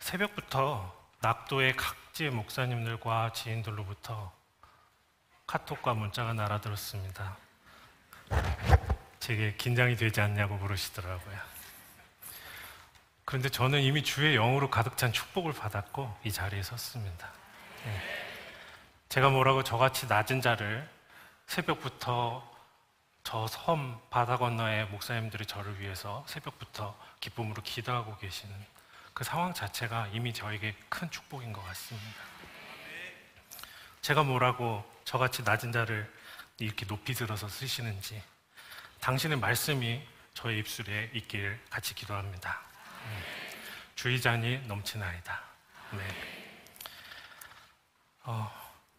새벽부터 낙도의 각지의 목사님들과 지인들로부터 카톡과 문자가 날아들었습니다. 제게 긴장이 되지 않냐고 물으시더라고요. 그런데 저는 이미 주의 영으로 가득 찬 축복을 받았고 이 자리에 섰습니다. 제가 뭐라고 저같이 낮은 자를 새벽부터 저 섬 바다 건너의 목사님들이 저를 위해서 새벽부터 기쁨으로 기도하고 계시는 그 상황 자체가 이미 저에게 큰 축복인 것 같습니다. 제가 뭐라고 저같이 낮은 자를 이렇게 높이 들어서 쓰시는지 당신의 말씀이 저의 입술에 있기를 같이 기도합니다. 주의 잔이 넘치나이다. 네.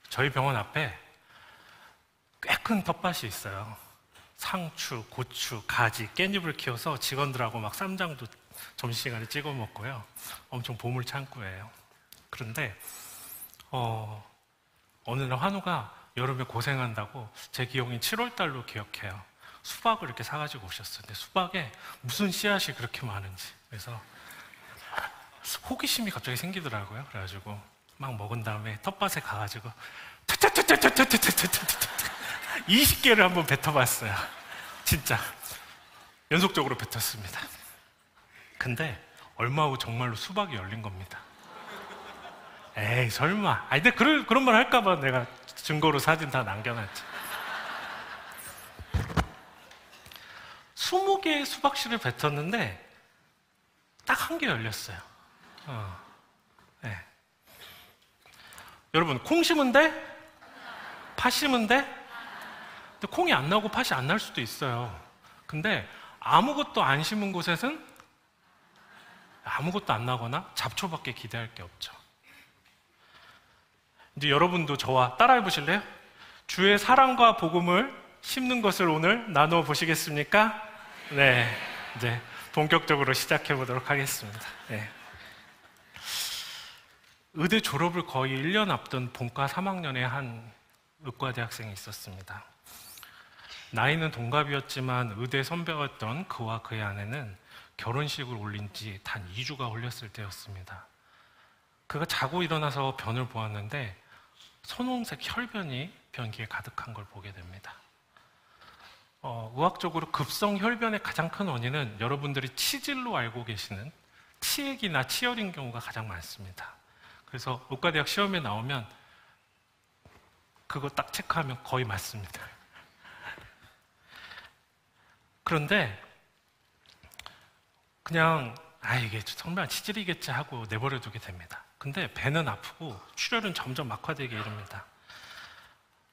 저희 병원 앞에 꽤 큰 텃밭이 있어요. 상추, 고추, 가지, 깻잎을 키워서 직원들하고 막 쌈장도 점심시간에 찍어 먹고요. 엄청 보물 창고예요. 그런데 어느 날 환우가 여름에 고생한다고 제 기억인 7월달로 기억해요. 수박을 이렇게 사가지고 오셨어요. 근데 수박에 무슨 씨앗이 그렇게 많은지. 그래서 호기심이 갑자기 생기더라고요. 그래가지고 막 먹은 다음에 텃밭에 가가지고 20개를 한번 뱉어봤어요. 진짜 연속적으로 뱉었습니다. 근데 얼마 후 정말로 수박이 열린 겁니다. 에이 설마. 아니 근데 그런 말 할까봐 내가 증거로 사진 다 남겨놨지. 20개의 수박씨를 뱉었는데 딱 한 개 열렸어요. 네. 여러분 콩 심은 데? 팥 심은 데? 근데 콩이 안 나오고 팥이 안 날 수도 있어요. 근데 아무것도 안 심은 곳에서는 아무것도 안 나거나 잡초밖에 기대할 게 없죠. 이제 여러분도 저와 따라해 보실래요? 주의 사랑과 복음을 심는 것을 오늘 나누어 보시겠습니까? 네, 이제 본격적으로 시작해 보도록 하겠습니다. 네. 의대 졸업을 거의 1년 앞둔 본과 3학년의 한 의과대 학생이 있었습니다. 나이는 동갑이었지만 의대 선배였던 그와 그의 아내는 결혼식을 올린 지 단 2주가 흘렸을 때였습니다. 그가 자고 일어나서 변을 보았는데 선홍색 혈변이 변기에 가득한 걸 보게 됩니다. 의학적으로 급성 혈변의 가장 큰 원인은 여러분들이 치질로 알고 계시는 치액이나 치열인 경우가 가장 많습니다. 그래서 의과대학 시험에 나오면 그거 딱 체크하면 거의 맞습니다. 그런데 그냥 이게 설마 치질이겠지 하고 내버려 두게 됩니다. 근데 배는 아프고 출혈은 점점 악화되게 이릅니다.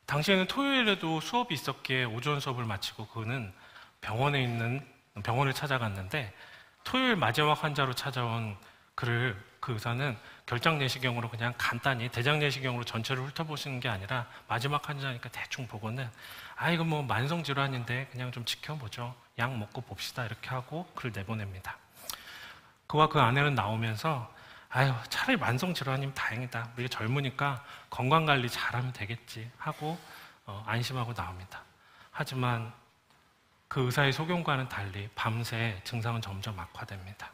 당시에는 토요일에도 수업이 있었기에 오전 수업을 마치고 그는 병원을 찾아갔는데 토요일 마지막 환자로 찾아온 그 의사는 결장 내시경으로 그냥 간단히 대장 내시경으로 전체를 훑어보시는 게 아니라 마지막 환자니까 대충 보고는 이거 뭐 만성 질환인데 그냥 좀 지켜보죠. 약 먹고 봅시다. 이렇게 하고 그를 내보냅니다. 그와 그 아내는 나오면서 차라리 만성 질환이면 다행이다. 우리가 젊으니까 건강관리 잘하면 되겠지 하고 안심하고 나옵니다. 하지만 그 의사의 소견과는 달리 밤새 증상은 점점 악화됩니다.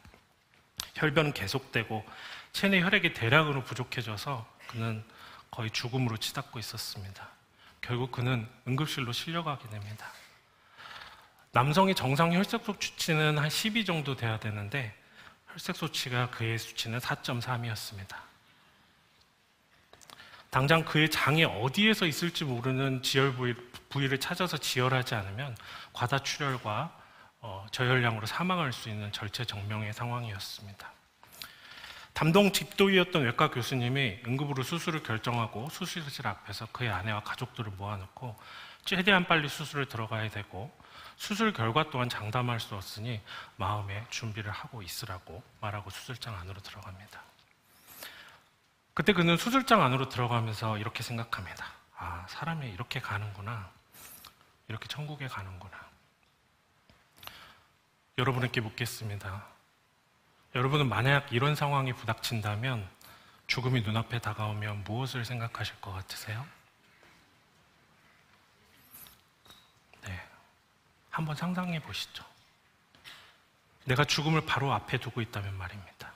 혈변은 계속되고 체내 혈액이 대량으로 부족해져서 그는 거의 죽음으로 치닫고 있었습니다. 결국 그는 응급실로 실려가게 됩니다. 남성이 정상 혈색소 수치는 한 12 정도 돼야 되는데 혈색 수치가 그의 수치는 4.3이었습니다. 당장 그의 장이 어디에서 있을지 모르는 지혈 부위를 찾아서 지혈하지 않으면 과다출혈과 저혈량으로 사망할 수 있는 절체절명의 상황이었습니다. 담당 집도의였던 외과 교수님이 응급으로 수술을 결정하고 수술실 앞에서 그의 아내와 가족들을 모아놓고 최대한 빨리 수술을 들어가야 되고 수술 결과 또한 장담할 수 없으니 마음의 준비를 하고 있으라고 말하고 수술장 안으로 들어갑니다. 그때 그는 수술장 안으로 들어가면서 이렇게 생각합니다. 사람이 이렇게 가는구나. 이렇게 천국에 가는구나. 여러분에게 묻겠습니다. 여러분은 만약 이런 상황이 부닥친다면 죽음이 눈앞에 다가오면 무엇을 생각하실 것 같으세요? 네, 한번 상상해 보시죠. 내가 죽음을 바로 앞에 두고 있다면 말입니다.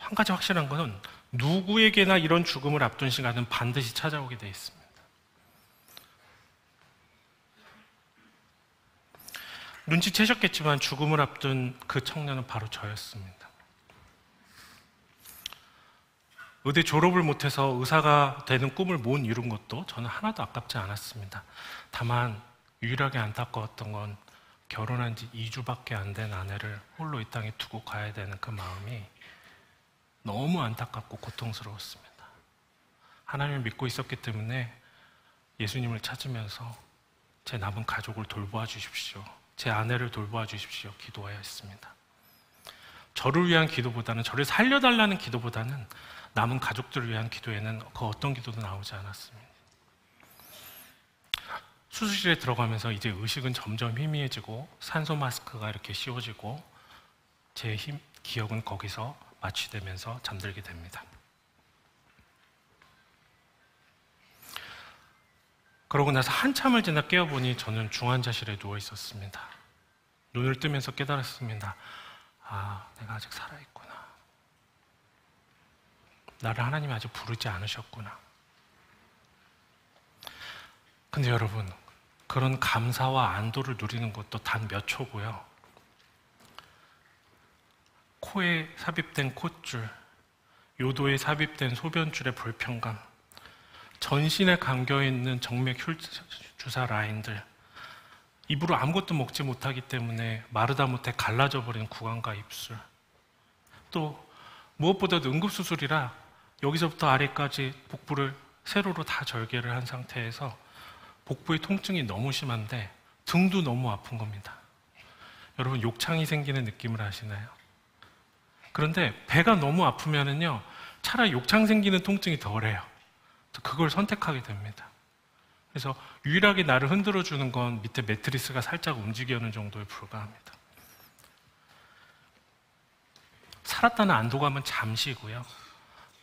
한 가지 확실한 것은 누구에게나 이런 죽음을 앞둔 시간은 반드시 찾아오게 돼 있습니다. 눈치채셨겠지만 죽음을 앞둔 그 청년은 바로 저였습니다. 의대 졸업을 못해서 의사가 되는 꿈을 못 이룬 것도 저는 하나도 아깝지 않았습니다. 다만 유일하게 안타까웠던 건 결혼한 지 2주밖에 안 된 아내를 홀로 이 땅에 두고 가야 되는 그 마음이 너무 안타깝고 고통스러웠습니다. 하나님을 믿고 있었기 때문에 예수님을 찾으면서 제 남은 가족을 돌보아 주십시오, 제 아내를 돌보아 주십시오 기도해야 했습니다. 저를 위한 기도보다는, 저를 살려달라는 기도보다는 남은 가족들을 위한 기도에는 그 어떤 기도도 나오지 않았습니다. 수술실에 들어가면서 이제 의식은 점점 희미해지고 산소 마스크가 이렇게 씌워지고 제 기억은 거기서 마취되면서 잠들게 됩니다. 그러고 나서 한참을 지나 깨어보니 저는 중환자실에 누워 있었습니다. 눈을 뜨면서 깨달았습니다. 아, 내가 아직 살아있구나. 나를 하나님이 아직 부르지 않으셨구나. 근데 여러분, 그런 감사와 안도를 누리는 것도 단 몇 초고요. 코에 삽입된 콧줄, 요도에 삽입된 소변줄의 불편감, 전신에 감겨있는 정맥 주사 라인들, 입으로 아무것도 먹지 못하기 때문에 마르다 못해 갈라져 버린 구강과 입술, 또 무엇보다도 응급수술이라 여기서부터 아래까지 복부를 세로로 다 절개를 한 상태에서 복부의 통증이 너무 심한데 등도 너무 아픈 겁니다. 여러분, 욕창이 생기는 느낌을 아시나요? 그런데 배가 너무 아프면은요, 차라리 욕창 생기는 통증이 덜해요. 그걸 선택하게 됩니다. 그래서 유일하게 나를 흔들어 주는 건 밑에 매트리스가 살짝 움직이는 정도에 불과합니다. 살았다는 안도감은 잠시고요,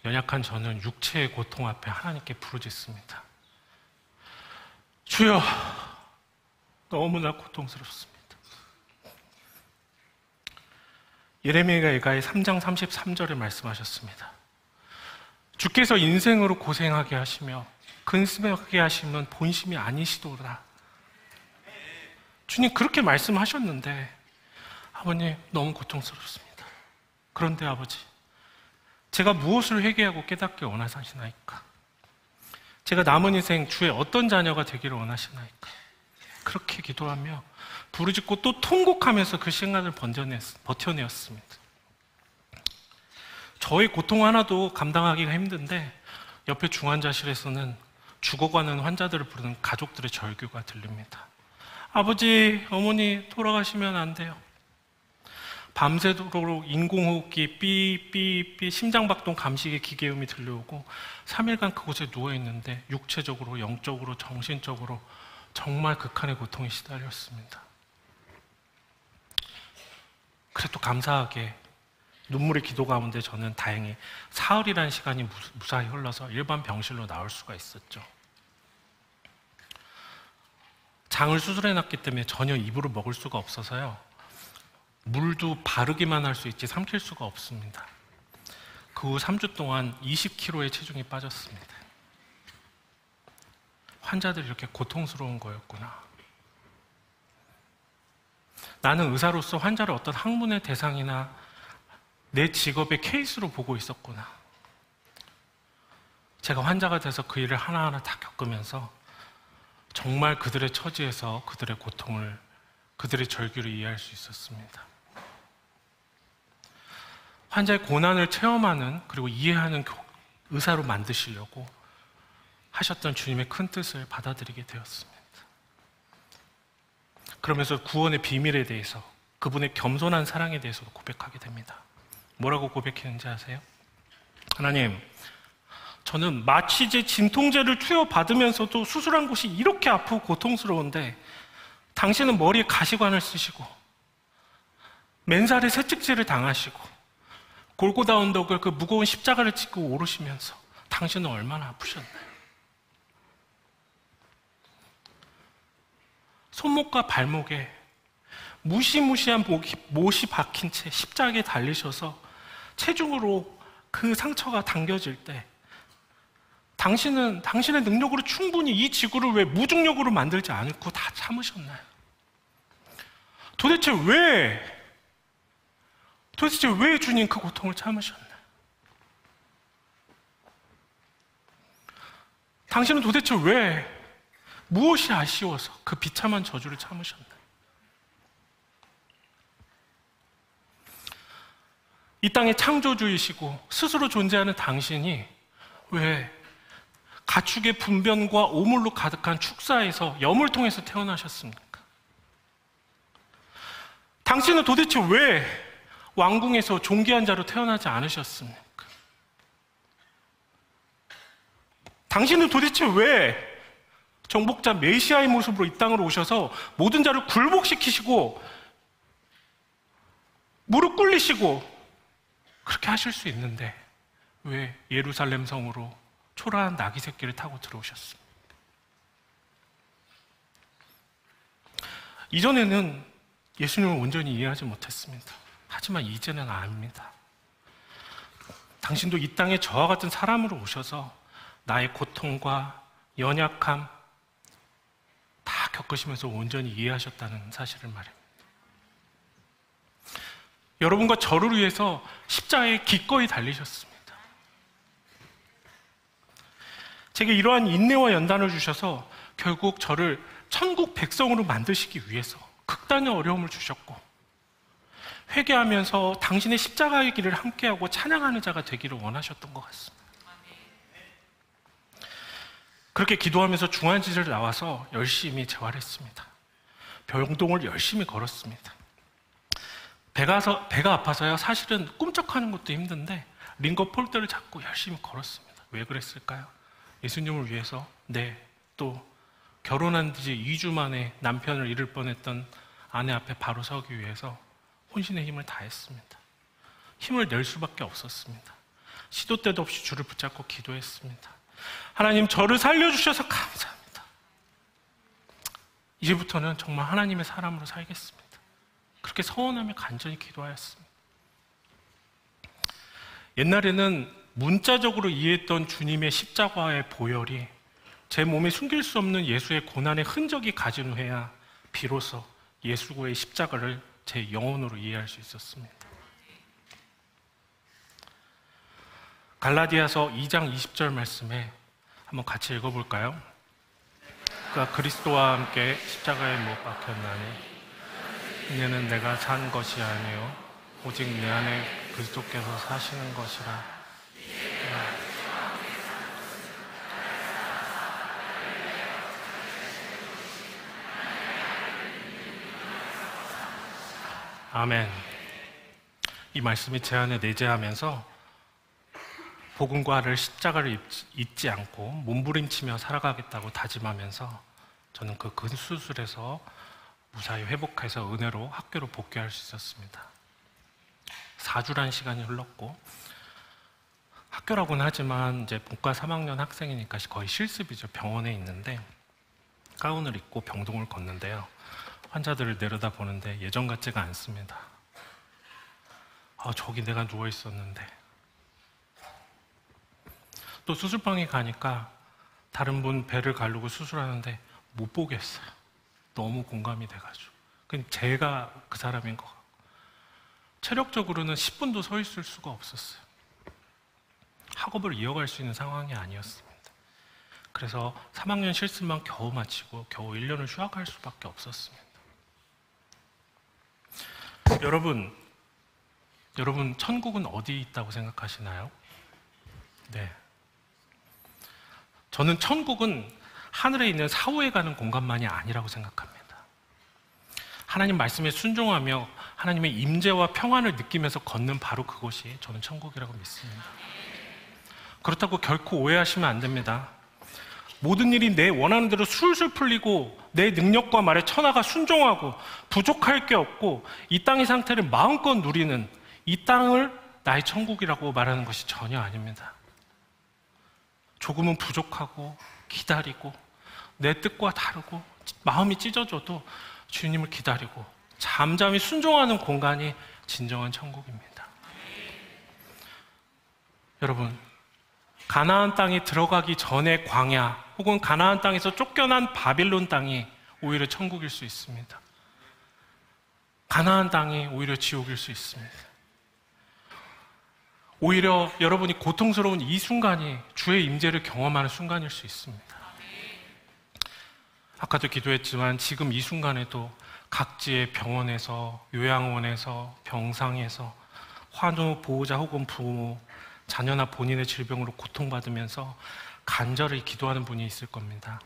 연약한 저는 육체의 고통 앞에 하나님께 부르짖습니다. 주여, 너무나 고통스럽습니다. 예레미야가 3장 33절에 말씀하셨습니다. 주께서 인생으로 고생하게 하시며 근심하게 하시면 본심이 아니시도다. 주님 그렇게 말씀하셨는데 아버님 너무 고통스럽습니다. 그런데 아버지, 제가 무엇을 회개하고 깨닫게 원하시나이까? 제가 남은 인생 주의 어떤 자녀가 되기를 원하시나이까? 그렇게 기도하며 부르짖고 또 통곡하면서 그 시간을 버텨내었습니다. 저의 고통 하나도 감당하기가 힘든데 옆에 중환자실에서는 죽어가는 환자들을 부르는 가족들의 절규가 들립니다. 아버지, 어머니 돌아가시면 안 돼요. 밤새도록 인공호흡기 삐삐삐 심장박동 감시기 기계음이 들려오고 3일간 그곳에 누워있는데 육체적으로, 영적으로, 정신적으로 정말 극한의 고통에 시달렸습니다. 그래도 감사하게 눈물의 기도 가운데 저는 다행히 사흘이라는 시간이 무사히 흘러서 일반 병실로 나올 수가 있었죠. 장을 수술해놨기 때문에 전혀 입으로 먹을 수가 없어서요, 물도 바르기만 할 수 있지 삼킬 수가 없습니다. 그 후 3주 동안 20kg의 체중이 빠졌습니다. 환자들이 이렇게 고통스러운 거였구나. 나는 의사로서 환자를 어떤 학문의 대상이나 내 직업의 케이스로 보고 있었구나. 제가 환자가 돼서 그 일을 하나하나 다 겪으면서 정말 그들의 처지에서 그들의 고통을, 그들의 절규를 이해할 수 있었습니다. 환자의 고난을 체험하는, 그리고 이해하는 의사로 만드시려고 하셨던 주님의 큰 뜻을 받아들이게 되었습니다. 그러면서 구원의 비밀에 대해서, 그분의 겸손한 사랑에 대해서도 고백하게 됩니다. 뭐라고 고백했는지 아세요? 하나님, 저는 마취제, 진통제를 투여받으면서도 수술한 곳이 이렇게 아프고 고통스러운데 당신은 머리에 가시관을 쓰시고 맨살에 채찍질을 당하시고 골고다 언덕을 그 무거운 십자가를 짚고 오르시면서 당신은 얼마나 아프셨나요? 손목과 발목에 무시무시한 못이 박힌 채 십자가에 달리셔서 체중으로 그 상처가 당겨질 때 당신은 당신의 능력으로 충분히 이 지구를 왜 무중력으로 만들지 않고 다 참으셨나요? 도대체 왜 주님 그 고통을 참으셨나요? 당신은 도대체 왜 무엇이 아쉬워서 그 비참한 저주를 참으셨나요? 이 땅의 창조주이시고 스스로 존재하는 당신이 왜 가축의 분변과 오물로 가득한 축사에서 염을 통해서 태어나셨습니까? 당신은 도대체 왜 왕궁에서 존귀한 자로 태어나지 않으셨습니까? 당신은 도대체 왜 정복자 메시아의 모습으로 이 땅으로 오셔서 모든 자를 굴복시키시고 무릎 꿇리시고 그렇게 하실 수 있는데 왜 예루살렘 성으로 초라한 나귀 새끼를 타고 들어오셨습니까? 이전에는 예수님을 온전히 이해하지 못했습니다. 하지만 이제는 압니다. 당신도 이 땅에 저와 같은 사람으로 오셔서 나의 고통과 연약함 다 겪으시면서 온전히 이해하셨다는 사실을 말입니다. 여러분과 저를 위해서 십자가에 기꺼이 달리셨습니다. 제게 이러한 인내와 연단을 주셔서 결국 저를 천국 백성으로 만드시기 위해서 극단의 어려움을 주셨고 회개하면서 당신의 십자가의 길을 함께하고 찬양하는 자가 되기를 원하셨던 것 같습니다. 그렇게 기도하면서 중환지를 나와서 열심히 재활했습니다. 병동을 열심히 걸었습니다. 배가 아파서요. 사실은 꿈쩍하는 것도 힘든데 링거 폴더를 잡고 열심히 걸었습니다. 왜 그랬을까요? 예수님을 위해서. 또 결혼한 지 2주 만에 남편을 잃을 뻔했던 아내 앞에 바로 서기 위해서 혼신의 힘을 다했습니다. 힘을 낼 수밖에 없었습니다. 시도 때도 없이 주를 붙잡고 기도했습니다. 하나님, 저를 살려주셔서 감사합니다. 이제부터는 정말 하나님의 사람으로 살겠습니다. 그렇게 서원하며 간절히 기도하였습니다. 옛날에는 문자적으로 이해했던 주님의 십자가의 보혈이 제 몸에 숨길 수 없는 예수의 고난의 흔적이 가진 후에야 비로소 예수의 십자가를 제 영혼으로 이해할 수 있었습니다. 갈라디아서 2장 20절 말씀에 한번 같이 읽어볼까요? 그가 그리스도와 함께 십자가에 못 박혔나니 이제는 내가 산 것이 아니요 오직 내 안에 그리스도께서 사시는 것이라. 아멘. 이 말씀이 제 안에 내재하면서 복음과를 십자가를 잊지 않고 몸부림치며 살아가겠다고 다짐하면서 저는 그 근수술에서 무사히 회복해서 은혜로 학교로 복귀할 수 있었습니다. 4주란 시간이 흘렀고 학교라고는 하지만 이제 본과 3학년 학생이니까 거의 실습이죠. 병원에 있는데 가운을 입고 병동을 걷는데요. 환자들을 내려다보는데 예전 같지가 않습니다. 저기 내가 누워 있었는데. 또 수술방에 가니까 다른 분 배를 가르고 수술하는데 못 보겠어요. 너무 공감이 돼가지고. 그냥 제가 그 사람인 것 같고. 체력적으로는 10분도 서 있을 수가 없었어요. 학업을 이어갈 수 있는 상황이 아니었습니다. 그래서 3학년 실습만 겨우 마치고 겨우 1년을 휴학할 수밖에 없었습니다. 여러분, 천국은 어디 있다고 생각하시나요? 네. 저는 천국은 하늘에 있는 사후에 가는 공간만이 아니라고 생각합니다. 하나님 말씀에 순종하며 하나님의 임재와 평안을 느끼면서 걷는 바로 그곳이 저는 천국이라고 믿습니다. 그렇다고 결코 오해하시면 안 됩니다. 모든 일이 내 원하는 대로 술술 풀리고 내 능력과 말에 천하가 순종하고 부족할 게 없고 이 땅의 상태를 마음껏 누리는 이 땅을 나의 천국이라고 말하는 것이 전혀 아닙니다. 조금은 부족하고 기다리고 내 뜻과 다르고 마음이 찢어져도 주님을 기다리고 잠잠히 순종하는 공간이 진정한 천국입니다. 여러분, 가나안 땅에 들어가기 전에 광야 혹은 가나안 땅에서 쫓겨난 바빌론 땅이 오히려 천국일 수 있습니다. 가나안 땅이 오히려 지옥일 수 있습니다. 오히려 여러분이 고통스러운 이 순간이 주의 임재를 경험하는 순간일 수 있습니다. 아까도 기도했지만 지금 이 순간에도 각지의 병원에서, 요양원에서, 병상에서 환우 보호자 혹은 부모, 자녀나 본인의 질병으로 고통받으면서 간절히 기도하는 분이 있을 겁니다.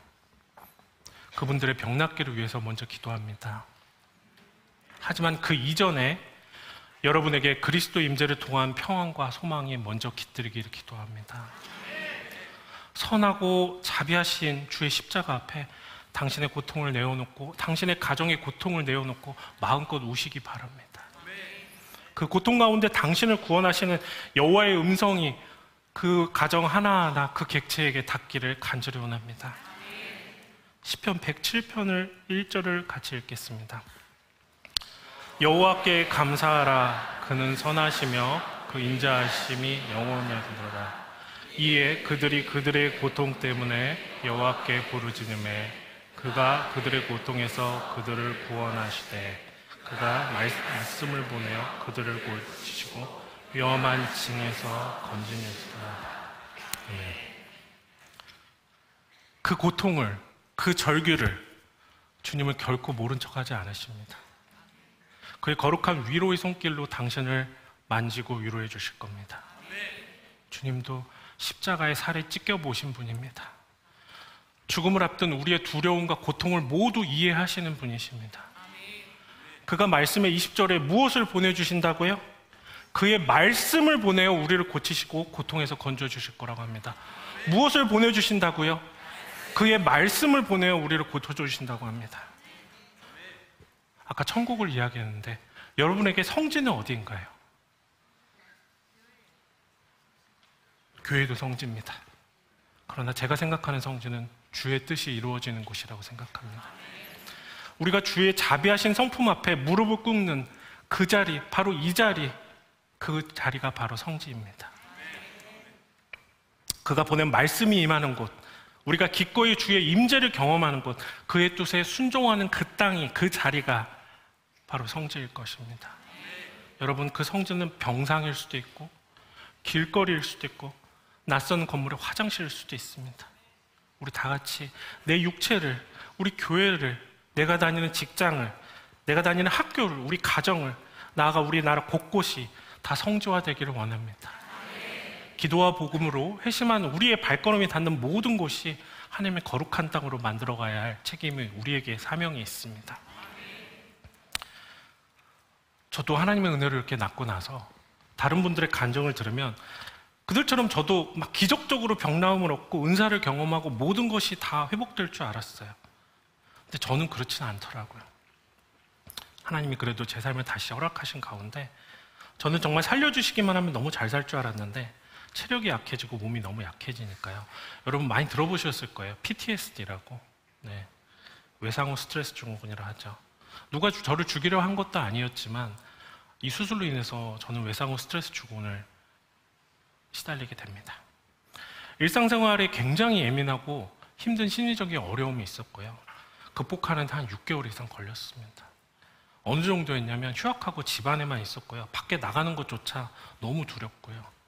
그분들의 병 낫기를 위해서 먼저 기도합니다. 하지만 그 이전에 여러분에게 그리스도 임재를 통한 평안과 소망이 먼저 깃들기를 기도합니다. 선하고 자비하신 주의 십자가 앞에 당신의 고통을 내어놓고 당신의 가정의 고통을 내어놓고 마음껏 우시기 바랍니다. 그 고통 가운데 당신을 구원하시는 여호와의 음성이 그 가정 하나하나 그 객체에게 닿기를 간절히 원합니다. 시편 107편을 1절을 같이 읽겠습니다. 여호와께 감사하라. 그는 선하시며 그 인자하심이 영원하시도다. 이에 그들이 그들의 고통 때문에 여호와께 부르짖음에 그가 그들의 고통에서 그들을 구원하시되 그가 말씀을 보내어 그들을 고치시고 위험한 징에서 건지시다. 그 고통을, 그 절규를 주님은 결코 모른 척하지 않으십니다. 그의 거룩한 위로의 손길로 당신을 만지고 위로해 주실 겁니다. 주님도 십자가의 살에 찢겨 보신 분입니다. 죽음을 앞둔 우리의 두려움과 고통을 모두 이해하시는 분이십니다. 그가 말씀의 20절에 무엇을 보내주신다고요? 그의 말씀을 보내어 우리를 고치시고 고통에서 건져주실 거라고 합니다. 무엇을 보내주신다고요? 그의 말씀을 보내어 우리를 고쳐주신다고 합니다. 아까 천국을 이야기했는데 여러분에게 성지는 어디인가요? 교회도 성지입니다. 그러나 제가 생각하는 성지는 주의 뜻이 이루어지는 곳이라고 생각합니다. 우리가 주의 자비하신 성품 앞에 무릎을 꿇는 그 자리, 바로 이 자리, 그 자리가 바로 성지입니다. 그가 보낸 말씀이 임하는 곳, 우리가 기꺼이 주의 임재를 경험하는 곳, 그의 뜻에 순종하는 그 땅이, 그 자리가 바로 성지일 것입니다. 여러분, 그 성지는 병상일 수도 있고 길거리일 수도 있고 낯선 건물의 화장실일 수도 있습니다. 우리 다 같이 내 육체를, 우리 교회를, 내가 다니는 직장을, 내가 다니는 학교를, 우리 가정을, 나아가 우리나라 곳곳이 다 성지화되기를 원합니다. 기도와 복음으로 회심한 우리의 발걸음이 닿는 모든 곳이 하나님의 거룩한 땅으로 만들어가야 할 책임이 우리에게 사명이 있습니다. 저도 하나님의 은혜를 이렇게 낳고 나서 다른 분들의 간증을 들으면 그들처럼 저도 막 기적적으로 병나음을 얻고 은사를 경험하고 모든 것이 다 회복될 줄 알았어요. 근데 저는 그렇지는 않더라고요. 하나님이 그래도 제 삶을 다시 허락하신 가운데 저는 정말 살려주시기만 하면 너무 잘 살 줄 알았는데 체력이 약해지고 몸이 너무 약해지니까요. 여러분 많이 들어보셨을 거예요. PTSD라고. 네. 외상후 스트레스 증후군이라 하죠. 누가 저를 죽이려 한 것도 아니었지만 이 수술로 인해서 저는 외상후 스트레스 증후군을 시달리게 됩니다. 일상생활에 굉장히 예민하고 힘든 심리적인 어려움이 있었고요. 극복하는 데 한 6개월 이상 걸렸습니다. 어느 정도였냐면 휴학하고 집안에만 있었고요. 밖에 나가는 것조차 너무 두렵고요.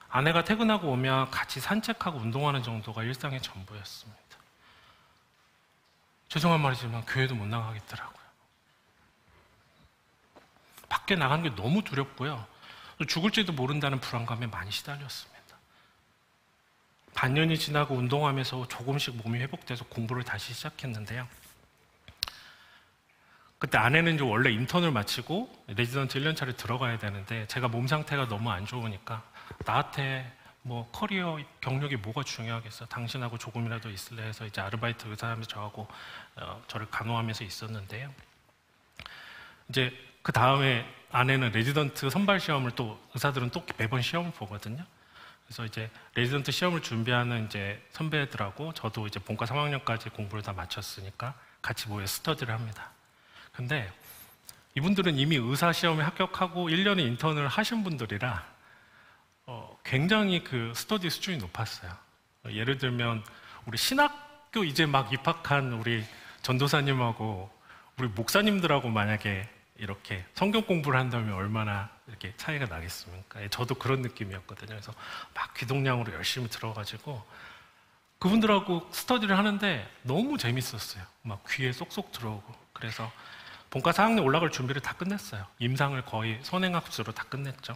아내가 퇴근하고 오면 같이 산책하고 운동하는 정도가 일상의 전부였습니다. 죄송한 말이지만 교회도 못 나가겠더라고요. 밖에 나가는 게 너무 두렵고요. 죽을지도 모른다는 불안감에 많이 시달렸습니다. 반년이 지나고 운동하면서 조금씩 몸이 회복돼서 공부를 다시 시작했는데요. 그때 아내는 이제 원래 인턴을 마치고 레지던트 1년차를 들어가야 되는데 제가 몸 상태가 너무 안 좋으니까 나한테 뭐 커리어 경력이 뭐가 중요하겠어? 당신하고 조금이라도 있을래 해서 이제 아르바이트 의사하면서 저하고 저를 간호하면서 있었는데요. 이제 그 다음에 아내는 레지던트 선발 시험을 또 의사들은 또 매번 시험을 보거든요. 그래서 이제 레지던트 시험을 준비하는 이제 선배들하고 저도 이제 본과 3학년까지 공부를 다 마쳤으니까 같이 모여 스터디를 합니다. 근데 이분들은 이미 의사 시험에 합격하고 1년의 인턴을 하신 분들이라 굉장히 그 스터디 수준이 높았어요. 예를 들면 우리 신학교 이제 막 입학한 우리 전도사님하고 우리 목사님들하고 만약에 이렇게 성경 공부를 한다면 얼마나 이렇게 차이가 나겠습니까? 저도 그런 느낌이었거든요. 그래서 막 귀동냥으로 열심히 들어가지고 그분들하고 스터디를 하는데 너무 재밌었어요. 막 귀에 쏙쏙 들어오고. 그래서 본과 4학년 올라갈 준비를 다 끝냈어요. 임상을 거의 선행학습으로 다 끝냈죠.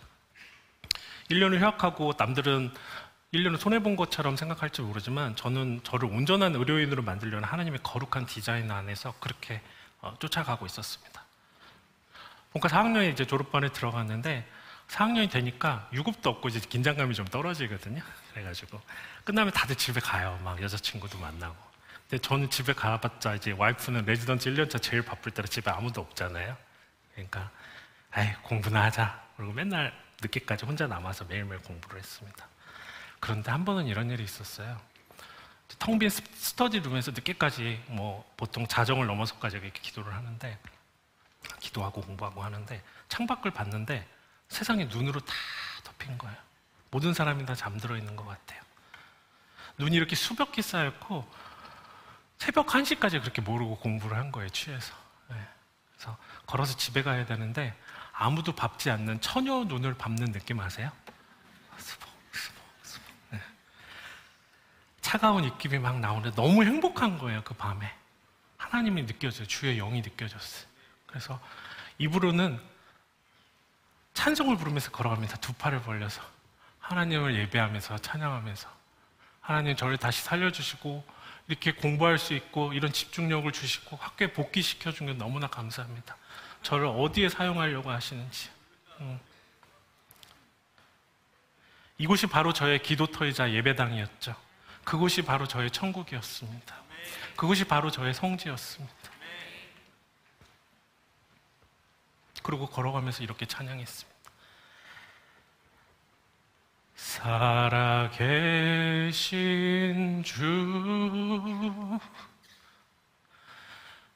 1년을 휴학하고 남들은 1년을 손해본 것처럼 생각할지 모르지만 저는 저를 온전한 의료인으로 만들려는 하나님의 거룩한 디자인 안에서 그렇게 쫓아가고 있었습니다. 본과 4학년에 이제 졸업반에 들어갔는데 4학년이 되니까 유급도 없고 이제 긴장감이 좀 떨어지거든요. 그래가지고 끝나면 다들 집에 가요. 막 여자친구도 만나고. 근데 저는 집에 가봤자 이제 와이프는 레지던트 1년차 제일 바쁠 때라 집에 아무도 없잖아요. 그러니까 아이 공부나 하자. 그리고 맨날 늦게까지 혼자 남아서 매일매일 공부를 했습니다. 그런데 한 번은 이런 일이 있었어요. 텅 빈 스터디룸에서 늦게까지 뭐 보통 자정을 넘어서까지 이렇게 기도를 하는데 기도하고 공부하고 하는데 창밖을 봤는데 세상이 눈으로 다 덮인 거예요. 모든 사람이 다 잠들어 있는 것 같아요. 눈이 이렇게 수백 개 쌓였고 새벽 1시까지 그렇게 모르고 공부를 한 거예요, 취해서. 네. 그래서 걸어서 집에 가야 되는데 아무도 밟지 않는 처녀 눈을 밟는 느낌 아세요? 수복. 네. 차가운 입김이 막 나오는데 너무 행복한 거예요, 그 밤에. 하나님이 느껴져요. 주의 영이 느껴졌어요. 그래서 입으로는 찬송을 부르면서 걸어갑니다. 두 팔을 벌려서 하나님을 예배하면서 찬양하면서 하나님 저를 다시 살려주시고 이렇게 공부할 수 있고 이런 집중력을 주시고 학교에 복귀시켜준 게 너무나 감사합니다. 저를 어디에 사용하려고 하시는지. 이곳이 바로 저의 기도터이자 예배당이었죠. 그곳이 바로 저의 천국이었습니다. 그곳이 바로 저의 성지였습니다. 그리고 걸어가면서 이렇게 찬양했습니다. 살아계신 주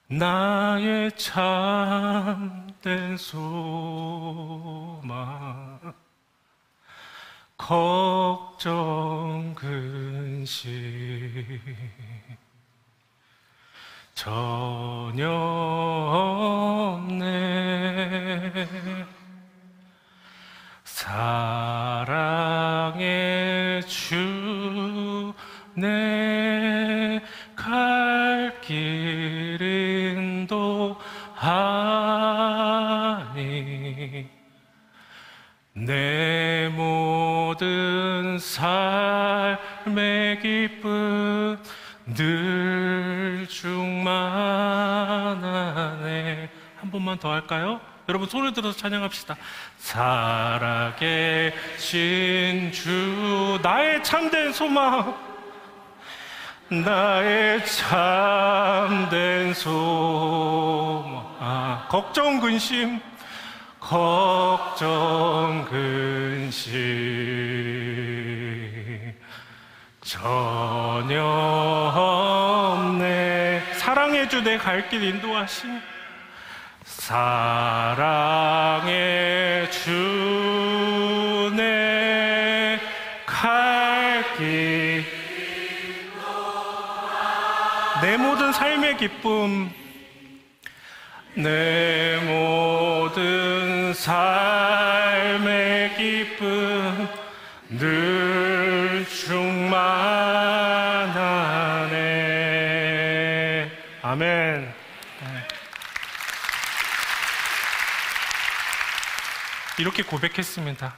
나의 참된 소망 걱정 근심 전혀 없네. 사랑의 주 내 갈 길 인도하니 내 모든 삶의 기쁨 늘 충만하네. 한 번만 더 할까요? 여러분 손을 들어서 찬양합시다. 살아계신 주 나의 참된 소망 나의 참된 소망 걱정 근심 전혀 없네. 사랑의 주 내 갈 길 인도하심 사랑의 주 내 갈 길 내 모든 삶의 기쁨 내 모든 삶의 기쁨 늘 충만하네. 아멘. 이렇게 고백했습니다.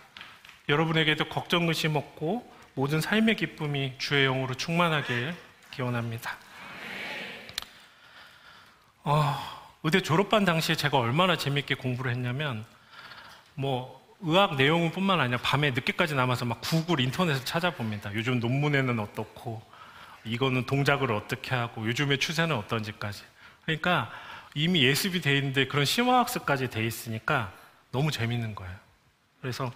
여러분에게도 걱정 근심 없고 모든 삶의 기쁨이 주의 영으로 충만하길 기원합니다. 의대 졸업반 당시에 제가 얼마나 재밌게 공부를 했냐면 의학 내용은 뿐만 아니라 밤에 늦게까지 남아서 막 구글 인터넷을 찾아봅니다. 요즘 논문에는 어떻고 이거는 동작을 어떻게 하고 요즘의 추세는 어떤지까지. 그러니까 이미 예습이 돼 있는데 그런 심화학습까지 돼 있으니까 너무 재밌는 거예요. 그래서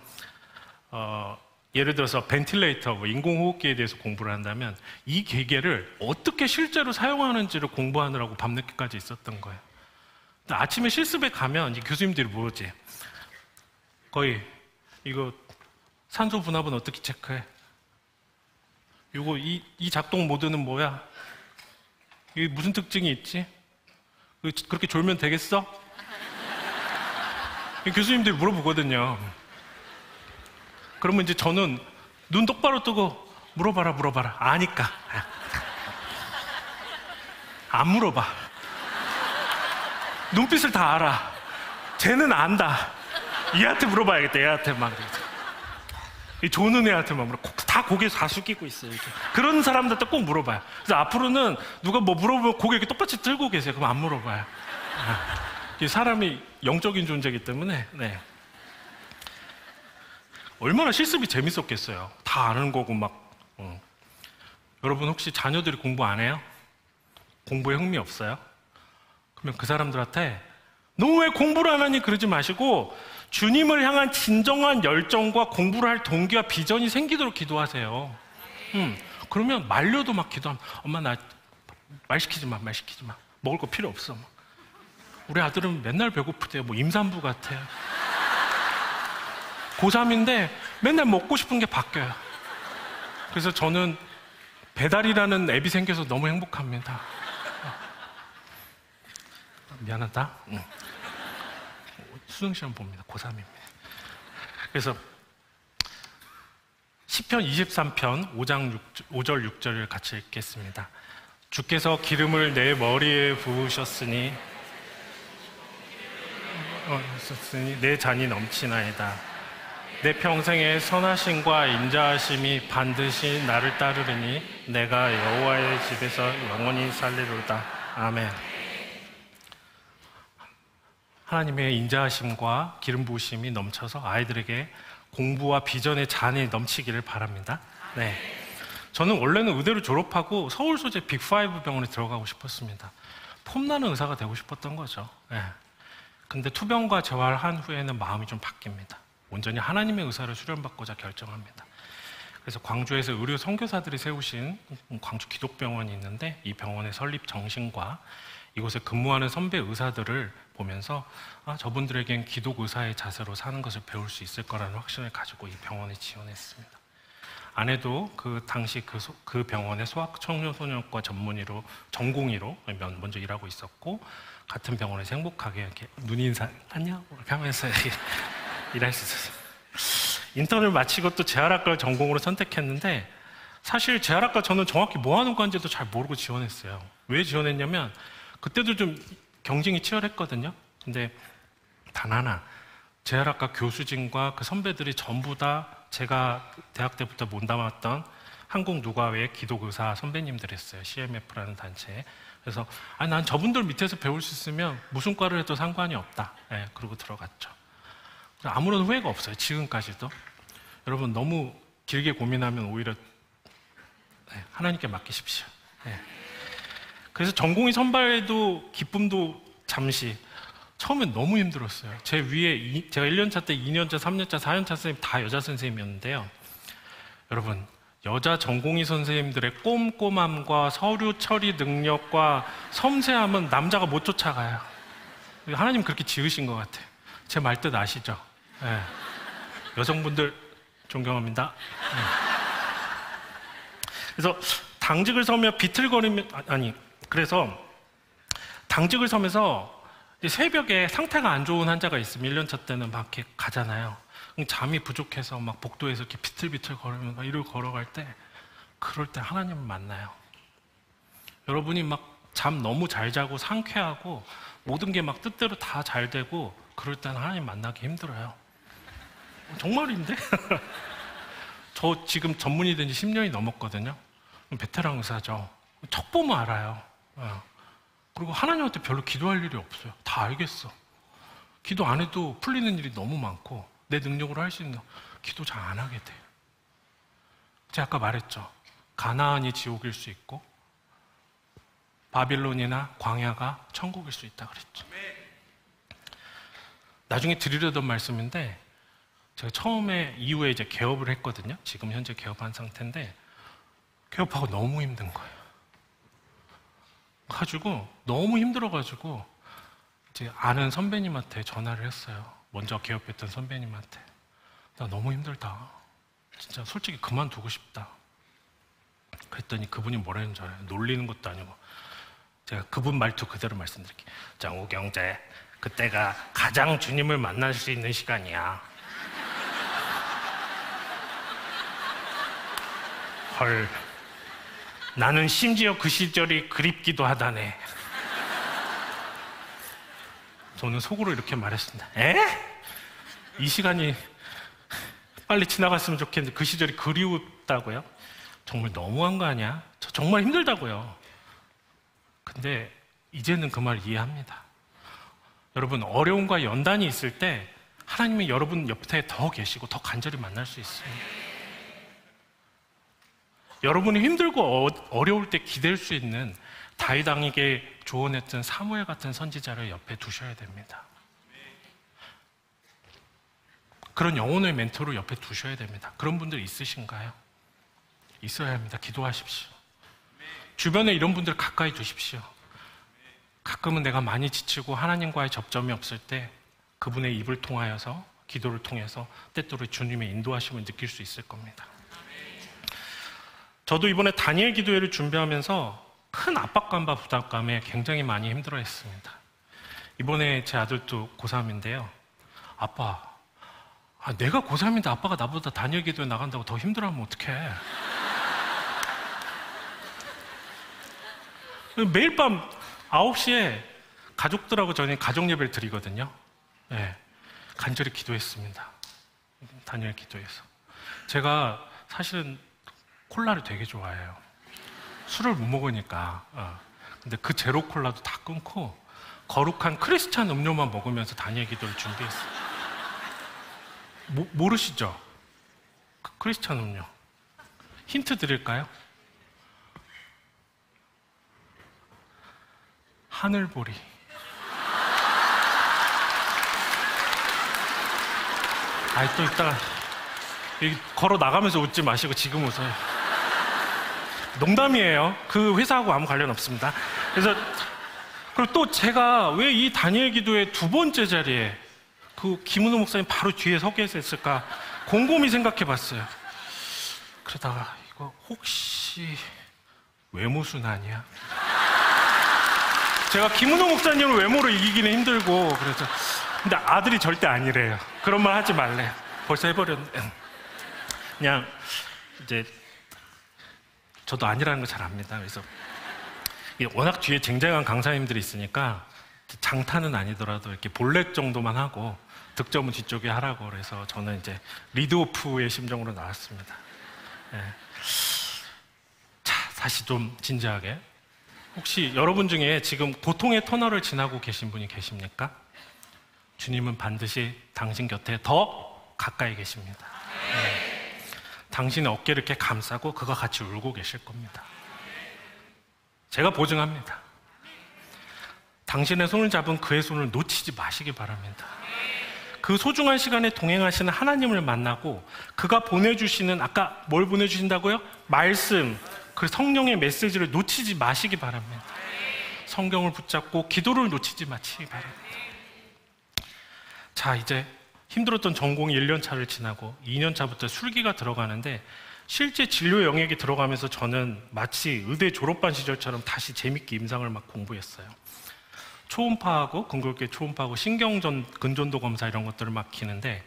예를 들어서 벤틸레이터, 인공호흡기에 대해서 공부를 한다면 이 기계를 어떻게 실제로 사용하는지를 공부하느라고 밤늦게까지 있었던 거예요. 아침에 실습에 가면 이 교수님들이 뭐지? 거의 이거 산소 분압은 어떻게 체크해? 이 작동 모드는 뭐야? 이게 무슨 특징이 있지? 그렇게 졸면 되겠어? 교수님들이 물어보거든요. 그러면 이제 저는 눈 똑바로 뜨고 물어봐라. 아니까. 안 물어봐. 눈빛을 다 알아. 쟤는 안다. 얘한테 물어봐야겠다. 얘한테 막. 이 조는 애한테만 물어. 다 고개 다 숙이고 있어요. 이렇게. 그런 사람들한테 꼭 물어봐요. 그래서 앞으로는 누가 뭐 물어보면 고개 이렇게 똑같이 들고 계세요. 그럼 안 물어봐요. 사람이 영적인 존재이기 때문에. 네. 얼마나 실습이 재밌었겠어요. 다 아는 거고 막. 여러분 혹시 자녀들이 공부 안 해요? 공부에 흥미 없어요? 그러면 그 사람들한테 너 왜 공부를 안 하니 그러지 마시고 주님을 향한 진정한 열정과 공부를 할 동기와 비전이 생기도록 기도하세요. 그러면 말려도 막 기도하면 엄마 나 말 시키지 마. 먹을 거 필요 없어. 우리 아들은 맨날 배고프대요. 뭐 임산부 같아요. 고3인데 맨날 먹고 싶은 게 바뀌어요. 그래서 저는 배달이라는 앱이 생겨서 너무 행복합니다. 미안하다. 수능시험 봅니다. 고3입니다. 그래서 시편 23편 5절 6절을 같이 읽겠습니다. 주께서 기름을 내 머리에 부으셨으니 내 잔이 넘치나이다. 내 평생의 선하심과 인자하심이 반드시 나를 따르리니 내가 여호와의 집에서 영원히 살리로다. 아멘. 하나님의 인자하심과 기름 부으심이 넘쳐서 아이들에게 공부와 비전의 잔이 넘치기를 바랍니다. 네. 저는 원래는 의대를 졸업하고 서울 소재 빅5 병원에 들어가고 싶었습니다. 폼나는 의사가 되고 싶었던 거죠. 네. 근데 투병과 재활한 후에는 마음이 좀 바뀝니다. 온전히 하나님의 의사를 수련받고자 결정합니다. 그래서 광주에서 의료 선교사들이 세우신 광주 기독병원이 있는데 이 병원의 설립 정신과 이곳에 근무하는 선배 의사들을 보면서 저분들에겐 기독 의사의 자세로 사는 것을 배울 수 있을 거라는 확신을 가지고 이 병원에 지원했습니다. 아내도 그 당시 그 병원의 소아 청소년과 전공의로 먼저 일하고 있었고 같은 병원에서 행복하게 이렇게 눈인사 안녕 이렇게 하면서 일할 수 있었어요. 인턴을 마치고 또 재활학과를 전공으로 선택했는데 사실 재활학과 저는 정확히 뭐 하는 건지도 잘 모르고 지원했어요. 왜 지원했냐면 그때도 좀 경쟁이 치열했거든요. 근데 단 하나 재활학과 교수진과 그 선배들이 전부 다 제가 대학 때부터 몸담았던 한국 누가외 기독의사 선배님들이었어요. CMF라는 단체에. 그래서 난 저분들 밑에서 배울 수 있으면 무슨 과를 해도 상관이 없다. 네, 그러고 들어갔죠. 아무런 후회가 없어요. 지금까지도. 여러분 너무 길게 고민하면 오히려 하나님께 맡기십시오. 네. 그래서 전공의 선발에도 기쁨도 잠시 처음엔 너무 힘들었어요. 제 위에 제가 1년차 때 2년차, 3년차, 4년차 선생님 다 여자 선생님이었는데요. 여러분 여자 전공의 선생님들의 꼼꼼함과 서류 처리 능력과 섬세함은 남자가 못 쫓아가요. 하나님 그렇게 지으신 것 같아요. 제 말뜻 아시죠? 네. 여성분들 존경합니다. 네. 그래서 당직을 서며 비틀거리면 그래서 당직을 서면서 새벽에 상태가 안 좋은 환자가 있으면 1년차 때는 막 이렇게 가잖아요. 잠이 부족해서 막 복도에서 이렇게 비틀비틀 걸으면 막 이러고 걸어갈 때 그럴 때 하나님을 만나요. 여러분이 막 잠 너무 잘 자고 상쾌하고 모든 게 막 뜻대로 다 잘 되고 그럴 때는 하나님 만나기 힘들어요. 정말인데? 저 지금 전문의 된 지 10년이 넘었거든요. 베테랑 의사죠. 척 보면 알아요. 그리고 하나님한테 별로 기도할 일이 없어요. 다 알겠어. 기도 안 해도 풀리는 일이 너무 많고 내 능력으로 할 수 있는 기도 잘 안 하게 돼요. 제가 아까 말했죠. 가나안이 지옥일 수 있고 바빌론이나 광야가 천국일 수 있다 그랬죠. 나중에 드리려던 말씀인데 제가 처음에 이후에 이제 개업을 했거든요. 지금 현재 개업한 상태인데 개업하고 너무 힘든 거예요. 가지고 너무 힘들어가지고 이제 아는 선배님한테 전화를 했어요. 먼저 개업했던 선배님한테 나 너무 힘들다. 진짜 솔직히 그만두고 싶다. 그랬더니 그분이 뭐라 했는 줄 알아요? 놀리는 것도 아니고 제가 그분 말투 그대로 말씀드릴게요. 정우 경제, 그때가 가장 주님을 만날 수 있는 시간이야. 헐, 나는 심지어 그 시절이 그립기도 하다네. 저는 속으로 이렇게 말했습니다. 에? 이 시간이 빨리 지나갔으면 좋겠는데 그 시절이 그리웠다고요? 정말 너무한 거 아니야? 저 정말 힘들다고요. 근데 이제는 그 말 이해합니다. 여러분, 어려움과 연단이 있을 때 하나님이 여러분 옆에 더 계시고 더 간절히 만날 수 있습니다. 여러분이 힘들고 어려울 때 기댈 수 있는 다윗 왕에게 조언했던 사무엘 같은 선지자를 옆에 두셔야 됩니다. 그런 영혼의 멘토를 옆에 두셔야 됩니다. 그런 분들 있으신가요? 있어야 합니다. 기도하십시오. 주변에 이런 분들 가까이 두십시오. 가끔은 내가 많이 지치고 하나님과의 접점이 없을 때 그분의 입을 통하여서, 기도를 통해서 때때로 주님의 인도하심을 느낄 수 있을 겁니다. 저도 이번에 다니엘 기도회를 준비하면서 큰 압박감과 부담감에 굉장히 많이 힘들어했습니다. 이번에 제 아들도 고3인데요. 아빠, 내가 고3인데 아빠가 나보다 다니엘 기도회 나간다고 더 힘들어하면 어떡해. 매일 밤 9시에 가족들하고 저는 가족 예배를 드리거든요. 네, 간절히 기도했습니다. 다니엘 기도에서. 제가 사실은 콜라를 되게 좋아해요. 술을 못 먹으니까. 근데 그 제로 콜라도 다 끊고 거룩한 크리스찬 음료만 먹으면서 다니엘 기도를 준비했어요. 모르시죠? 크리스찬 음료. 힌트 드릴까요? 하늘보리. 또 이따가 걸어 나가면서 웃지 마시고 지금 웃어요. 농담이에요. 그 회사하고 아무 관련 없습니다. 그래서 그리고 또 제가 왜 이 다니엘 기도의 두 번째 자리에 그 김은호 목사님 바로 뒤에 서 계셨을까 곰곰이 생각해 봤어요. 그러다가 이거 혹시 외모순환이야? 제가 김은호 목사님을 외모로 이기기는 힘들고 그래서 근데 아들이 절대 아니래요. 그런 말 하지 말래. 벌써 해버렸네. 그냥 이제 저도 아니라는 거 잘 압니다. 그래서 워낙 뒤에 쟁쟁한 강사님들이 있으니까 장타는 아니더라도 이렇게 볼넷 정도만 하고 득점은 뒤쪽에 하라고 그래서 저는 이제 리드오프의 심정으로 나왔습니다. 네. 자, 다시 좀 진지하게. 혹시 여러분 중에 지금 고통의 터널을 지나고 계신 분이 계십니까? 주님은 반드시 당신 곁에 더 가까이 계십니다. 네. 당신의 어깨를 이렇게 감싸고 그가 같이 울고 계실 겁니다. 제가 보증합니다. 당신의 손을 잡은 그의 손을 놓치지 마시기 바랍니다. 그 소중한 시간에 동행하시는 하나님을 만나고 그가 보내주시는 아까 뭘 보내주신다고요? 말씀, 그 성령의 메시지를 놓치지 마시기 바랍니다. 성경을 붙잡고 기도를 놓치지 마시기 바랍니다. 자, 이제 힘들었던 전공이 1년 차를 지나고 2년 차부터 술기가 들어가는데 실제 진료 영역이 들어가면서 저는 마치 의대 졸업반 시절처럼 다시 재밌게 임상을 막 공부했어요. 초음파하고 근골격 초음파하고 근전도 검사 이런 것들을 막 기는데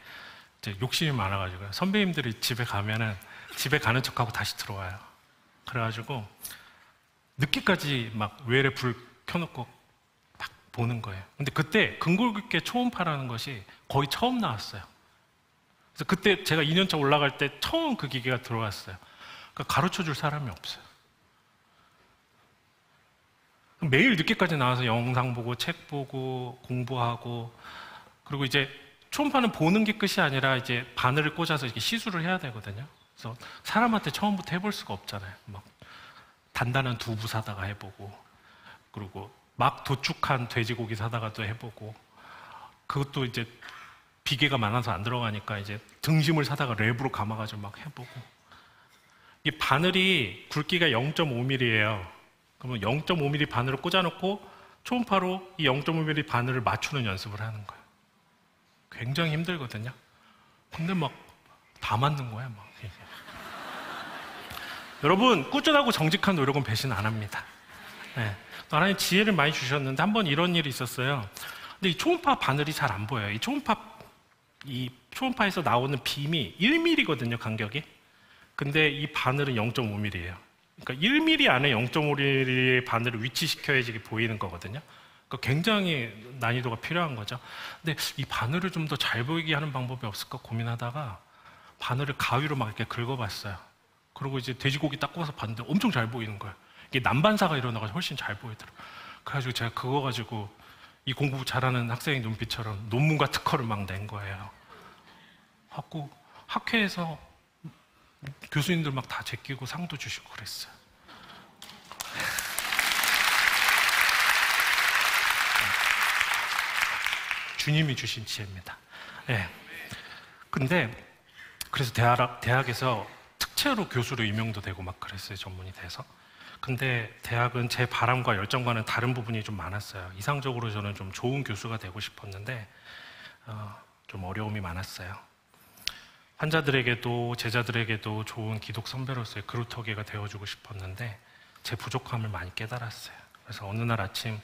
이제 욕심이 많아가지고요. 선배님들이 집에 가면은 집에 가는 척하고 다시 들어와요. 그래가지고 늦게까지 막 외래 불 켜놓고 막 보는 거예요. 근데 그때 근골격계 초음파라는 것이 거의 처음 나왔어요. 그래서 그때 제가 2년차 올라갈 때 처음 그 기계가 들어왔어요. 그러니까 가르쳐줄 사람이 없어요. 매일 늦게까지 나와서 영상 보고 책 보고 공부하고 그리고 이제 초음파는 보는 게 끝이 아니라 이제 바늘을 꽂아서 이렇게 시술을 해야 되거든요. 그래서 사람한테 처음부터 해볼 수가 없잖아요. 막 단단한 두부 사다가 해보고 그리고 막 도축한 돼지고기 사다가도 해보고 그것도 이제 비계가 많아서 안 들어가니까 이제 등심을 사다가 랩으로 감아가지고 막 해보고 이 바늘이 굵기가 0.5mm예요. 그러면 0.5mm 바늘을 꽂아놓고 초음파로 이 0.5mm 바늘을 맞추는 연습을 하는 거예요. 굉장히 힘들거든요. 근데 막 다 맞는 거야, 막. 여러분, 꾸준하고 정직한 노력은 배신 안 합니다. 네. 하나님 지혜를 많이 주셨는데 한 번 이런 일이 있었어요. 근데 이 초음파 바늘이 잘 안 보여요. 이 초음파에서 나오는 빔이 1mm거든요, 간격이. 근데 이 바늘은 0.5mm예요. 그러니까 1mm 안에 0.5mm의 바늘을 위치시켜야지 이게 보이는 거거든요. 그러니까 굉장히 난이도가 필요한 거죠. 근데 이 바늘을 좀 더 잘 보이게 하는 방법이 없을까 고민하다가 바늘을 가위로 막 이렇게 긁어봤어요. 그리고 이제 돼지고기 딱 구워서 봤는데 엄청 잘 보이는 거예요. 이게 난반사가 일어나가지고 훨씬 잘 보이더라고요. 그래가지고 제가 그거 가지고 이 공부 잘하는 학생의 눈빛처럼 논문과 특허를 막 낸 거예요. 하고 학회에서 교수님들 막 다 제끼고 상도 주시고 그랬어요. 주님이 주신 지혜입니다. 네. 근데 그래서 대학에서 특채로 교수로 임용도 되고 막 그랬어요, 전문이 돼서. 근데 대학은 제 바람과 열정과는 다른 부분이 좀 많았어요. 이상적으로 저는 좀 좋은 교수가 되고 싶었는데 좀 어려움이 많았어요. 환자들에게도 제자들에게도 좋은 기독 선배로서의 그루터기가 되어주고 싶었는데 제 부족함을 많이 깨달았어요. 그래서 어느 날 아침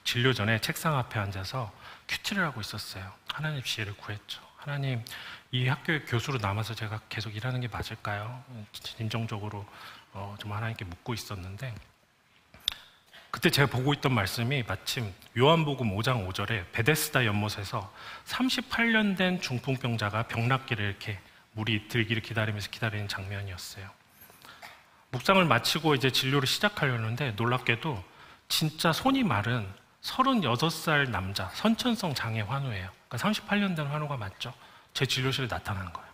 진료 전에 책상 앞에 앉아서 큐티를 하고 있었어요. 하나님 지혜를 구했죠. 하나님, 이 학교의 교수로 남아서 제가 계속 일하는 게 맞을까요? 진정적으로 좀 하나님께 묻고 있었는데 그때 제가 보고 있던 말씀이 마침 요한복음 5장 5절에 베데스다 연못에서 38년 된 중풍병자가 병낫기를 이렇게 물이 들기를 기다리는 장면이었어요. 묵상을 마치고 이제 진료를 시작하려는데 놀랍게도 진짜 손이 마른 36살 남자, 선천성 장애 환우예요. 그러니까 38년 된 환우가 맞죠? 제 진료실에 나타난 거예요.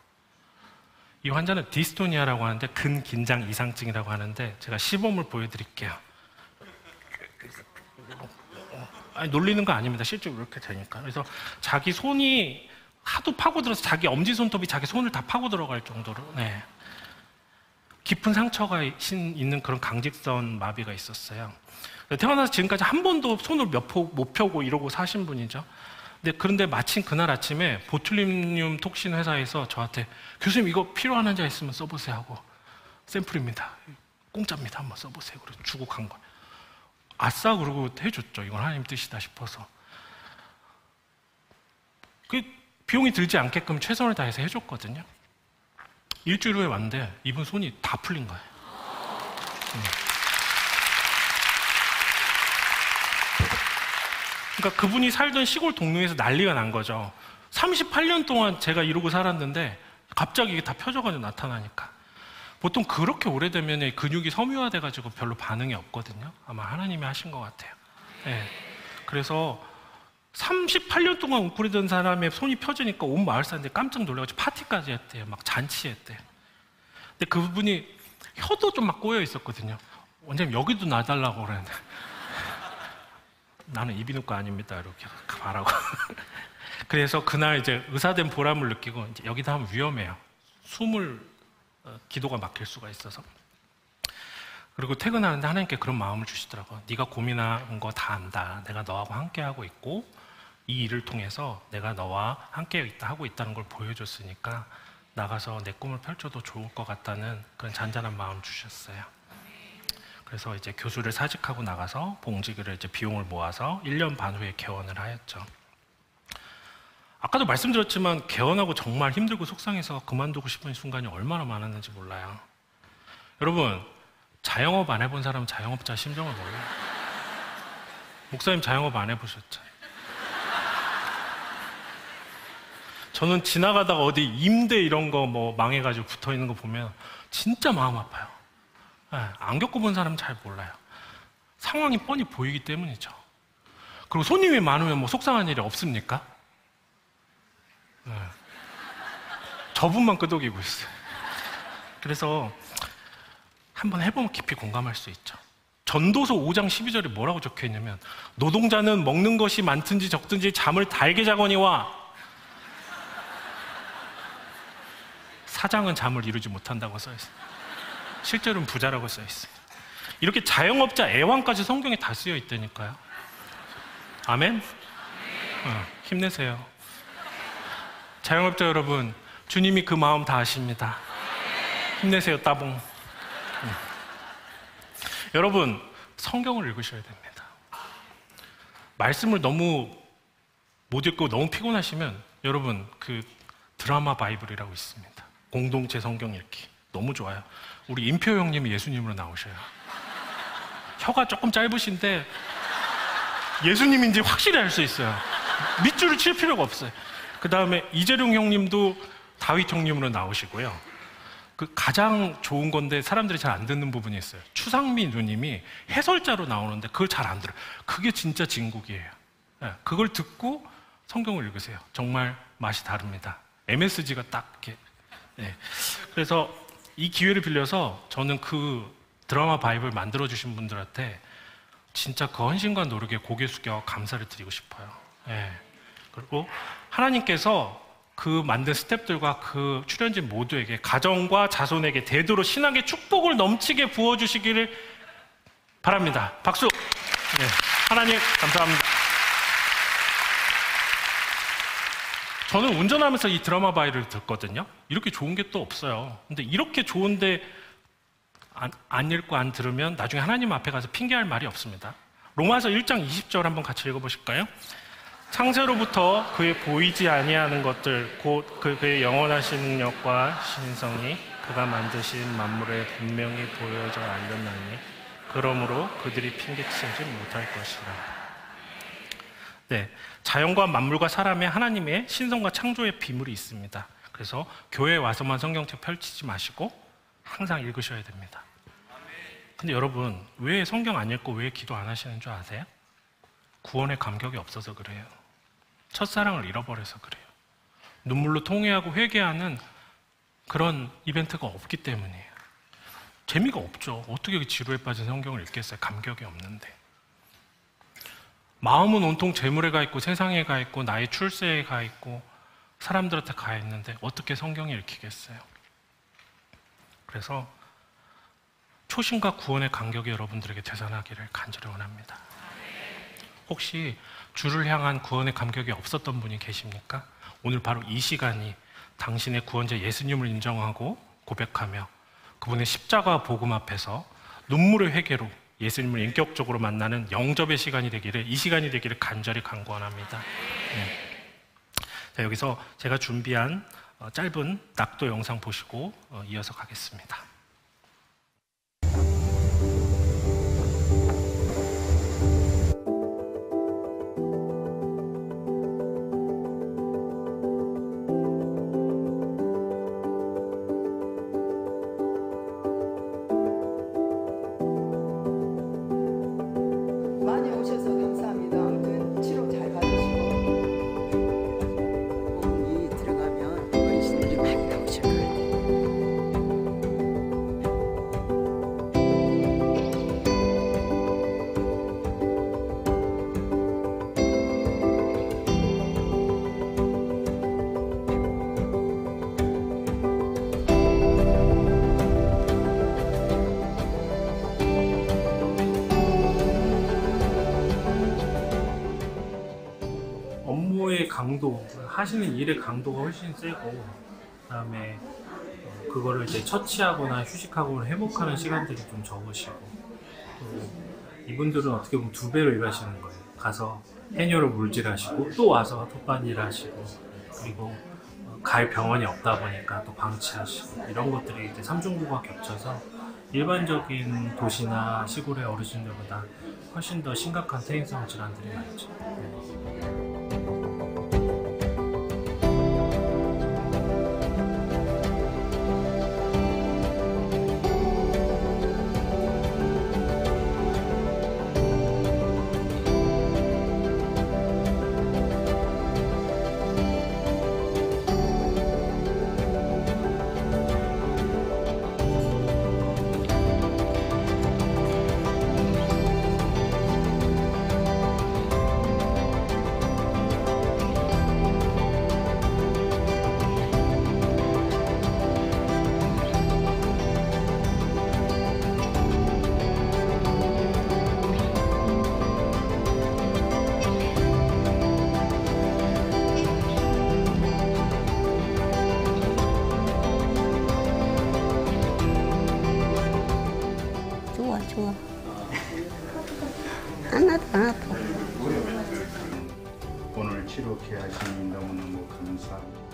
이 환자는 디스토니아라고 하는데 근긴장 이상증이라고 하는데 제가 시범을 보여드릴게요. 아니, 놀리는 거 아닙니다. 실제로 이렇게 되니까. 그래서 자기 손이 하도 파고들어서 자기 엄지손톱이 자기 손을 다 파고 들어갈 정도로 네. 깊은 상처가 있는 그런 강직선 마비가 있었어요. 태어나서 지금까지 한 번도 손을 못 펴고 이러고 사신 분이죠. 그런데 마침 그날 아침에 보툴리늄 톡신 회사에서 저한테 교수님 이거 필요한 환자 있으면 써보세요 하고 샘플입니다. 공짜입니다. 한번 써보세요. 그래서 주고 간 거예요. 아싸 그러고 해줬죠. 이건 하나님 뜻이다 싶어서. 그 비용이 들지 않게끔 최선을 다해서 해줬거든요. 일주일 후에 왔는데 이분 손이 다 풀린 거예요. 그러니까 그분이 살던 시골 동네에서 난리가 난 거죠. 38년 동안 제가 이러고 살았는데 갑자기 이게 다 펴져가지고 나타나니까. 보통 그렇게 오래되면 근육이 섬유화돼가지고 별로 반응이 없거든요. 아마 하나님이 하신 것 같아요. 네. 그래서 38년 동안 웅크리던 사람의 손이 펴지니까 온 마을 사람들이 깜짝 놀라가지고 파티까지 했대요. 막 잔치했대요. 근데 그분이 혀도 좀 막 꼬여 있었거든요. 원장님 여기도 놔달라고 그랬는데 나는 이비인후과 아닙니다. 이렇게 말하고. 그래서 그날 이제 의사된 보람을 느끼고 이제 여기다 하면 위험해요. 기도가 막힐 수가 있어서. 그리고 퇴근하는데 하나님께 그런 마음을 주시더라고요. 네가 고민한 거 다 안다. 내가 너하고 함께하고 있고 이 일을 통해서 내가 너와 함께 하고 있다는 걸 보여줬으니까 나가서 내 꿈을 펼쳐도 좋을 것 같다는 그런 잔잔한 마음을 주셨어요. 그래서 이제 교수를 사직하고 나가서 봉직을 이제 비용을 모아서 1년 반 후에 개원을 하였죠. 아까도 말씀드렸지만 개원하고 정말 힘들고 속상해서 그만두고 싶은 순간이 얼마나 많았는지 몰라요. 여러분, 자영업 안 해본 사람은 자영업자 심정을 몰라요. 목사님 자영업 안 해보셨죠? 저는 지나가다가 어디 임대 이런 거 뭐 망해가지고 붙어 있는 거 보면 진짜 마음 아파요. 네, 안 겪어본 사람은 잘 몰라요. 상황이 뻔히 보이기 때문이죠. 그리고 손님이 많으면 뭐 속상한 일이 없습니까? 네. 저분만 끄덕이고 있어요. 그래서 한번 해보면 깊이 공감할 수 있죠. 전도서 5장 12절에 뭐라고 적혀있냐면 노동자는 먹는 것이 많든지 적든지 잠을 달게 자거니와 사장은 잠을 이루지 못한다고 써있어요. 실제로는 부자라고 써있어요. 이렇게 자영업자 애왕까지 성경에 다 쓰여 있다니까요. 아멘? 힘내세요. 자영업자 여러분, 주님이 그 마음 다 아십니다. 힘내세요, 따봉. 여러분, 성경을 읽으셔야 됩니다. 말씀을 너무 못 읽고 너무 피곤하시면 여러분, 그 드라마 바이블이라고 있습니다. 공동체 성경 읽기. 너무 좋아요. 우리 임표 형님이 예수님으로 나오셔요. 혀가 조금 짧으신데 예수님인지 확실히 알 수 있어요. 밑줄을 칠 필요가 없어요. 그 다음에 이재룡 형님도 다윗 형님으로 나오시고요. 그 가장 좋은 건데 사람들이 잘 안 듣는 부분이 있어요. 추상미 누님이 해설자로 나오는데 그걸 잘 안 들어요. 그게 진짜 진국이에요. 네, 그걸 듣고 성경을 읽으세요. 정말 맛이 다릅니다. MSG가 딱 이렇게. 네. 그래서 이 기회를 빌려서 저는 그 드라마 바이블 만들어주신 분들한테 진짜 그 헌신과 노력에 고개 숙여 감사를 드리고 싶어요. 네. 그리고 하나님께서 그 만든 스태프들과 그 출연진 모두에게, 가정과 자손에게 대대로 신앙의 축복을 넘치게 부어주시기를 바랍니다. 박수! 네. 하나님 감사합니다. 저는 운전하면서 이 드라마 바이블을 듣거든요. 이렇게 좋은 게 또 없어요. 근데 이렇게 좋은데 안 읽고 안 들으면 나중에 하나님 앞에 가서 핑계할 말이 없습니다. 로마서 1장 20절 한번 같이 읽어보실까요? 창세로부터 그의 보이지 아니하는 것들 곧 그의 영원하신 능력과 신성이 그가 만드신 만물에 분명히 보여져 알렸나니 그러므로 그들이 핑계치지 못할 것이라. 네, 자연과 만물과 사람의 하나님의 신성과 창조의 비밀이 있습니다. 그래서 교회에 와서만 성경책 펼치지 마시고 항상 읽으셔야 됩니다. 근데 여러분, 왜 성경 안 읽고 왜 기도 안 하시는 줄 아세요? 구원의 감격이 없어서 그래요. 첫사랑을 잃어버려서 그래요. 눈물로 통회하고 회개하는 그런 이벤트가 없기 때문이에요. 재미가 없죠. 어떻게 지루에 빠진 성경을 읽겠어요? 감격이 없는데. 마음은 온통 재물에 가 있고 세상에 가 있고 나의 출세에 가 있고 사람들한테 가 있는데 어떻게 성경을 읽히겠어요? 그래서 초심과 구원의 간격이 여러분들에게 되살아나기를 간절히 원합니다. 혹시 주를 향한 구원의 감격이 없었던 분이 계십니까? 오늘 바로 이 시간이 당신의 구원자 예수님을 인정하고 고백하며 그분의 십자가 복음 앞에서 눈물의 회개로 예수님을 인격적으로 만나는 영접의 시간이 되기를, 이 시간이 되기를 간절히 간구합니다. 네. 자, 여기서 제가 준비한 짧은 낙도 영상 보시고 이어서 가겠습니다. 많이 오셔서 감사합니다. 아무튼 치료 잘 받으시고. 이 들어가면 어르신들이 많이 나오실 것 같아요. 업무의 강도, 하시는 일의 강도가 훨씬 세고, 그다음에 그거를 이제 처치하거나 휴식하거나 회복하는 시간들이 좀 적으시고, 또 이분들은 어떻게 보면 2배로 일하시는 거예요. 가서 해녀로 물질하시고 또 와서 톱반 일하시고, 그리고 갈 병원이 없다 보니까 또 방치하시고, 이런 것들이 이제 삼중고가 겹쳐서 일반적인 도시나 시골의 어르신들보다 훨씬 더 심각한 퇴행성 질환들이 많죠. 치료케 하시니 너무너무 감사합니다.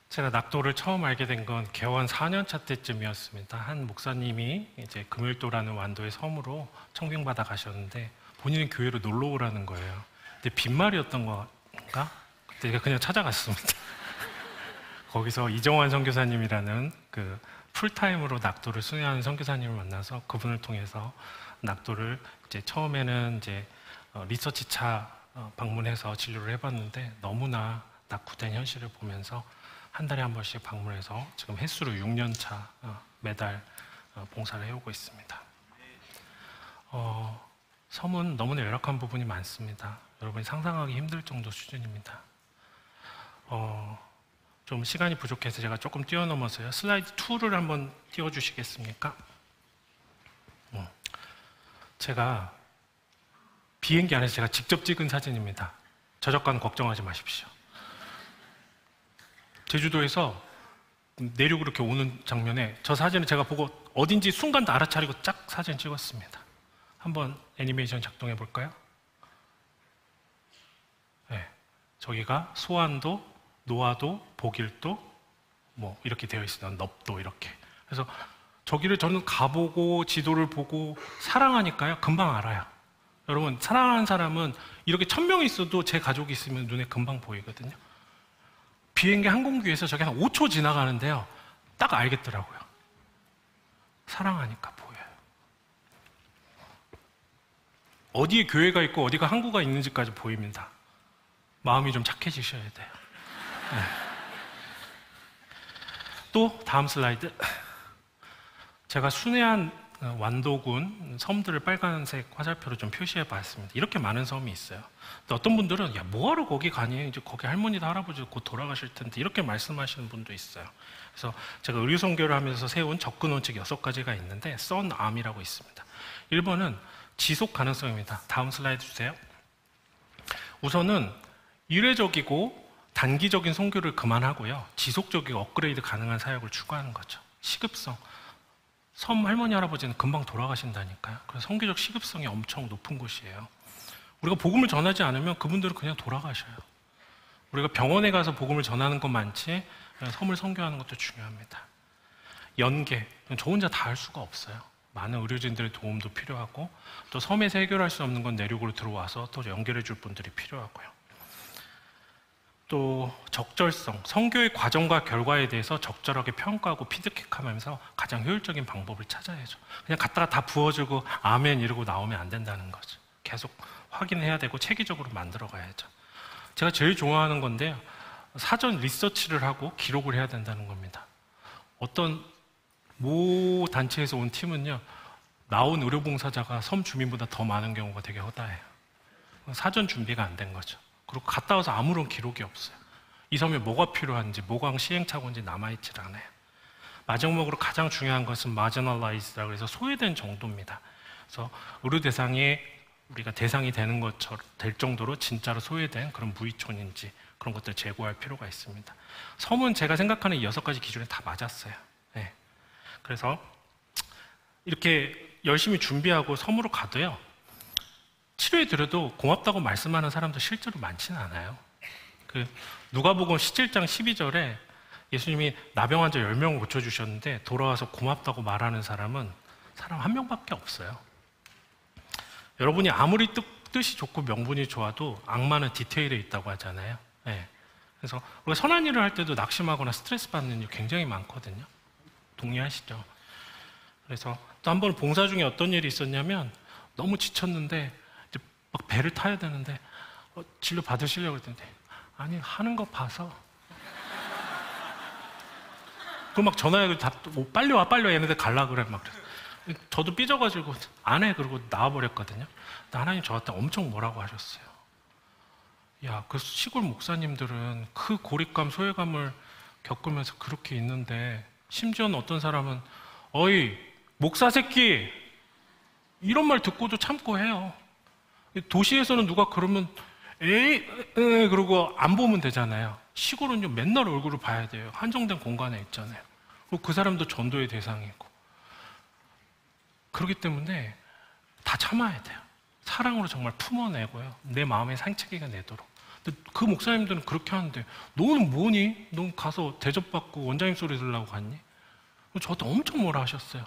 제가 낙도를 처음 알게 된 건 개원 4년차 때쯤이었습니다. 한 목사님이 이제 금일도라는 완도의 섬으로 청빙받아 가셨는데 본인은 교회로 놀러 오라는 거예요. 근데 빈말이었던 건가? 그때 제가 그냥 찾아갔습니다. 거기서 이정환 선교사님이라는 그 풀타임으로 낙도를 수행하는 선교사님을 만나서 그분을 통해서 낙도를 이제 처음에는 이제 리서치차 방문해서 진료를 해봤는데 너무나 낙후된 현실을 보면서 한 달에 한 번씩 방문해서 지금 횟수로 6년 차 매달 봉사를 해오고 있습니다. 섬은 너무나 열악한 부분이 많습니다. 여러분이 상상하기 힘들 정도 수준입니다. 좀 시간이 부족해서 제가 조금 뛰어넘어서요. 슬라이드 2를 한번 띄워주시겠습니까? 제가 비행기 안에서 제가 직접 찍은 사진입니다. 저작권 걱정하지 마십시오. 제주도에서 내륙으로 이렇게 오는 장면에 저 사진을 제가 보고 어딘지 순간 알아차리고 짝 사진 찍었습니다. 한번 애니메이션 작동해 볼까요? 네, 저기가 소안도, 노아도, 복일도 뭐 이렇게 되어 있어요. 넙도 이렇게. 그래서 저기를 저는 가보고 지도를 보고 사랑하니까요. 금방 알아요. 여러분 사랑하는 사람은 이렇게 1000명이 있어도 제 가족이 있으면 눈에 금방 보이거든요. 비행기 항공기에서 저게 한 5초 지나가는데요. 딱 알겠더라고요. 사랑하니까 보여요. 어디에 교회가 있고 어디가 항구가 있는지까지 보입니다. 마음이 좀 착해지셔야 돼요. 네. 또 다음 슬라이드. 제가 순회한 완도군 섬들을 빨간색 화살표로 좀 표시해 봤습니다. 이렇게 많은 섬이 있어요. 근데 어떤 분들은 야 뭐하러 거기 가니? 이제 거기 할머니도 할아버지도 곧 돌아가실 텐데 이렇게 말씀하시는 분도 있어요. 그래서 제가 의료 선교를 하면서 세운 접근 원칙 6가지가 있는데 썬암이라고 있습니다. 1번은 지속 가능성입니다. 다음 슬라이드 주세요. 우선은 일회적이고 단기적인 선교를 그만하고요. 지속적이고 업그레이드 가능한 사역을 추구하는 거죠. 시급성. 섬 할머니 할아버지는 금방 돌아가신다니까요. 그래서 선교적 시급성이 엄청 높은 곳이에요. 우리가 복음을 전하지 않으면 그분들은 그냥 돌아가셔요. 우리가 병원에 가서 복음을 전하는 것만치 섬을 선교하는 것도 중요합니다. 연계, 저 혼자 다 할 수가 없어요. 많은 의료진들의 도움도 필요하고 또 섬에서 해결할 수 없는 건 내륙으로 들어와서 또 연결해 줄 분들이 필요하고요. 또 적절성, 선교의 과정과 결과에 대해서 적절하게 평가하고 피드백하면서 가장 효율적인 방법을 찾아야죠. 그냥 갖다가 다 부어주고 아멘 이러고 나오면 안 된다는 거죠. 계속 확인해야 되고 체계적으로 만들어 가야죠. 제가 제일 좋아하는 건데요. 사전 리서치를 하고 기록을 해야 된다는 겁니다. 어떤 모 단체에서 온 팀은요. 나온 의료봉사자가 섬 주민보다 더 많은 경우가 되게 허다해요. 사전 준비가 안 된 거죠. 그리고 갔다 와서 아무런 기록이 없어요. 이 섬에 뭐가 필요한지, 뭐가 시행착오인지 남아있질 않아요. 마지막으로 가장 중요한 것은 marginalized라고 해서 소외된 정도입니다. 그래서 의료 대상에 우리가 대상이 되는 것처럼 될 정도로 진짜로 소외된 그런 무의촌인지 그런 것들 제고할 필요가 있습니다. 섬은 제가 생각하는 이 6가지 기준에 다 맞았어요. 네. 그래서 이렇게 열심히 준비하고 섬으로 가도요. 치료해 드려도 고맙다고 말씀하는 사람도 실제로 많지는 않아요. 누가복음 17장 12절에 예수님이 나병 환자 10명을 고쳐주셨는데 돌아와서 고맙다고 말하는 사람은 사람 한 명밖에 없어요. 여러분이 아무리 뜻이 좋고 명분이 좋아도 악마는 디테일에 있다고 하잖아요. 네. 그래서 우리가 선한 일을 할 때도 낙심하거나 스트레스 받는 일 굉장히 많거든요. 동의하시죠? 그래서 또 한 번 봉사 중에 어떤 일이 있었냐면 너무 지쳤는데 이제 막 배를 타야 되는데 진료 받으시려고 했는데 아니 하는 거 봐서 그럼 막 전화해서 빨리 와 얘네들 갈라 그래 막 그래서 저도 삐져가지고 안 해 그러고 나와버렸거든요. 근데 하나님 저한테 엄청 뭐라고 하셨어요. 야, 그 시골 목사님들은 그 고립감 소외감을 겪으면서 그렇게 있는데 심지어는 어떤 사람은 어이 목사 새끼 이런 말 듣고도 참고 해요. 도시에서는 누가 그러면 에이 그러고 안 보면 되잖아요. 시골은요 맨날 얼굴을 봐야 돼요. 한정된 공간에 있잖아요. 그리고 그 사람도 전도의 대상이고. 그렇기 때문에 다 참아야 돼요. 사랑으로 정말 품어내고요. 내 마음의 상처기가 내도록. 근데 그 목사님들은 그렇게 하는데 너는 뭐니? 너 가서 대접받고 원장님 소리 들으려고 갔니? 저한테 엄청 뭐라 하셨어요.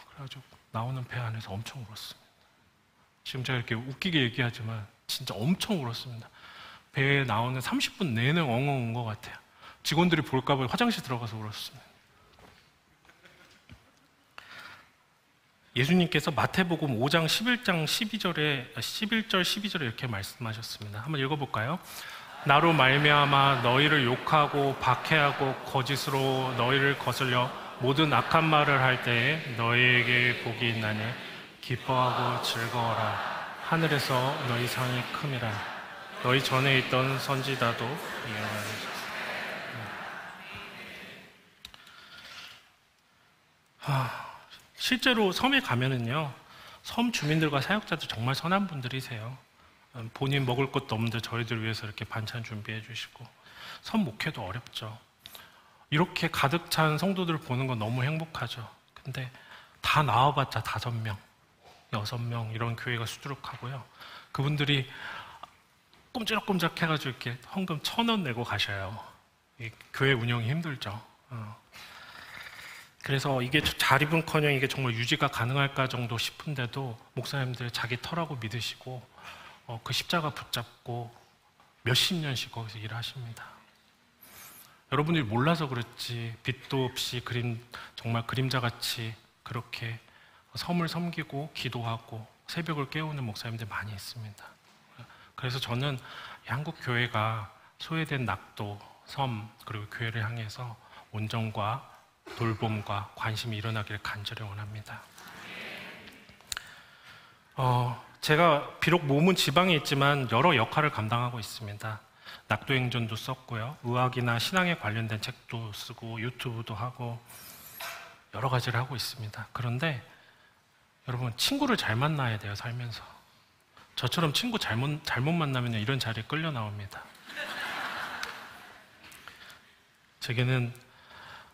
그래가지고 나오는 배 안에서 엄청 울었습니다. 지금 제가 이렇게 웃기게 얘기하지만 진짜 엄청 울었습니다. 배에 나오는 30분 내내 엉엉 운 것 같아요. 직원들이 볼까 봐 화장실 들어가서 울었습니다. 예수님께서 마태복음 5장 11장 11절 12절에 이렇게 말씀하셨습니다. 한번 읽어볼까요? 나로 말미암아 너희를 욕하고 박해하고 거짓으로 너희를 거슬려 모든 악한 말을 할 때에 너희에게 복이 있나니 기뻐하고 즐거워라. 하늘에서 너희 상이 큼이라. 너희 전에 있던 선지자도 이행하니. 실제로 섬에 가면은요, 섬 주민들과 사역자도 정말 선한 분들이세요. 본인 먹을 것도 없는데 저희들 위해서 이렇게 반찬 준비해 주시고. 섬 목회도 어렵죠. 이렇게 가득 찬 성도들을 보는 건 너무 행복하죠. 근데 다 나와봤자 5명, 6명 이런 교회가 수두룩하고요. 그분들이 꼼지락꼼지락 해가지고 이렇게 헌금 1,000원 내고 가셔요. 이 교회 운영이 힘들죠. 그래서 이게 자립은커녕 이게 정말 유지가 가능할까 정도 싶은데도 목사님들 자기 터라고 믿으시고 그 십자가 붙잡고 몇십 년씩 거기서 일하십니다. 여러분들이 몰라서 그렇지 빛도 없이 정말 그림자같이 그렇게 섬을 섬기고 기도하고 새벽을 깨우는 목사님들 많이 있습니다. 그래서 저는 한국 교회가 소외된 낙도, 섬 그리고 교회를 향해서 온정과 돌봄과 관심이 일어나기를 간절히 원합니다. 제가 비록 몸은 지방에 있지만 여러 역할을 감당하고 있습니다. 낙도행전도 썼고요. 의학이나 신앙에 관련된 책도 쓰고 유튜브도 하고 여러 가지를 하고 있습니다. 그런데 여러분 친구를 잘 만나야 돼요. 살면서. 저처럼 친구 잘못 만나면 이런 자리에 끌려 나옵니다. 제게는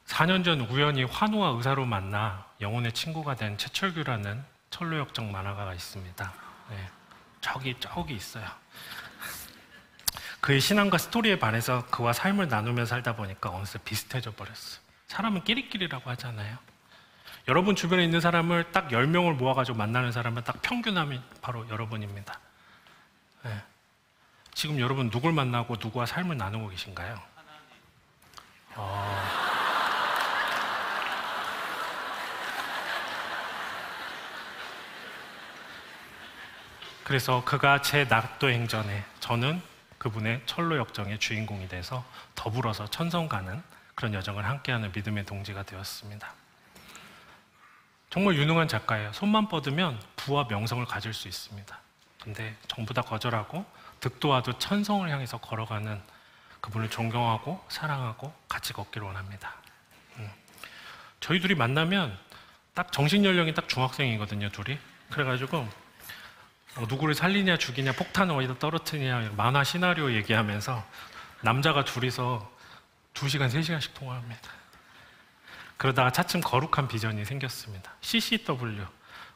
4년 전 우연히 환우와 의사로 만나 영혼의 친구가 된 최철규라는 철로역정 만화가가 있습니다. 네, 저기 있어요. 그의 신앙과 스토리에 반해서 그와 삶을 나누며 살다 보니까 어느새 비슷해져 버렸어요. 사람은 끼리끼리라고 하잖아요. 여러분 주변에 있는 사람을 딱 10명을 모아가지고 만나는 사람은 딱 평균하면 바로 여러분입니다. 네. 지금 여러분 누굴 만나고 누구와 삶을 나누고 계신가요? 그래서 그가 제 낙도행전에 저는 그분의 철로역정의 주인공이 돼서 더불어서 천성 가는 그런 여정을 함께하는 믿음의 동지가 되었습니다. 정말 유능한 작가예요. 손만 뻗으면 부와 명성을 가질 수 있습니다. 근데 전부 다 거절하고 득도와도 천성을 향해서 걸어가는 그분을 존경하고 사랑하고 같이 걷기를 원합니다. 저희 둘이 만나면 딱 정신연령이 딱 중학생이거든요, 둘이. 그래가지고 누구를 살리냐 죽이냐 폭탄을 어디다 떨어뜨리냐 만화 시나리오 얘기하면서 남자가 둘이서 2시간, 3시간씩 통화합니다. 그러다가 차츰 거룩한 비전이 생겼습니다. CCW,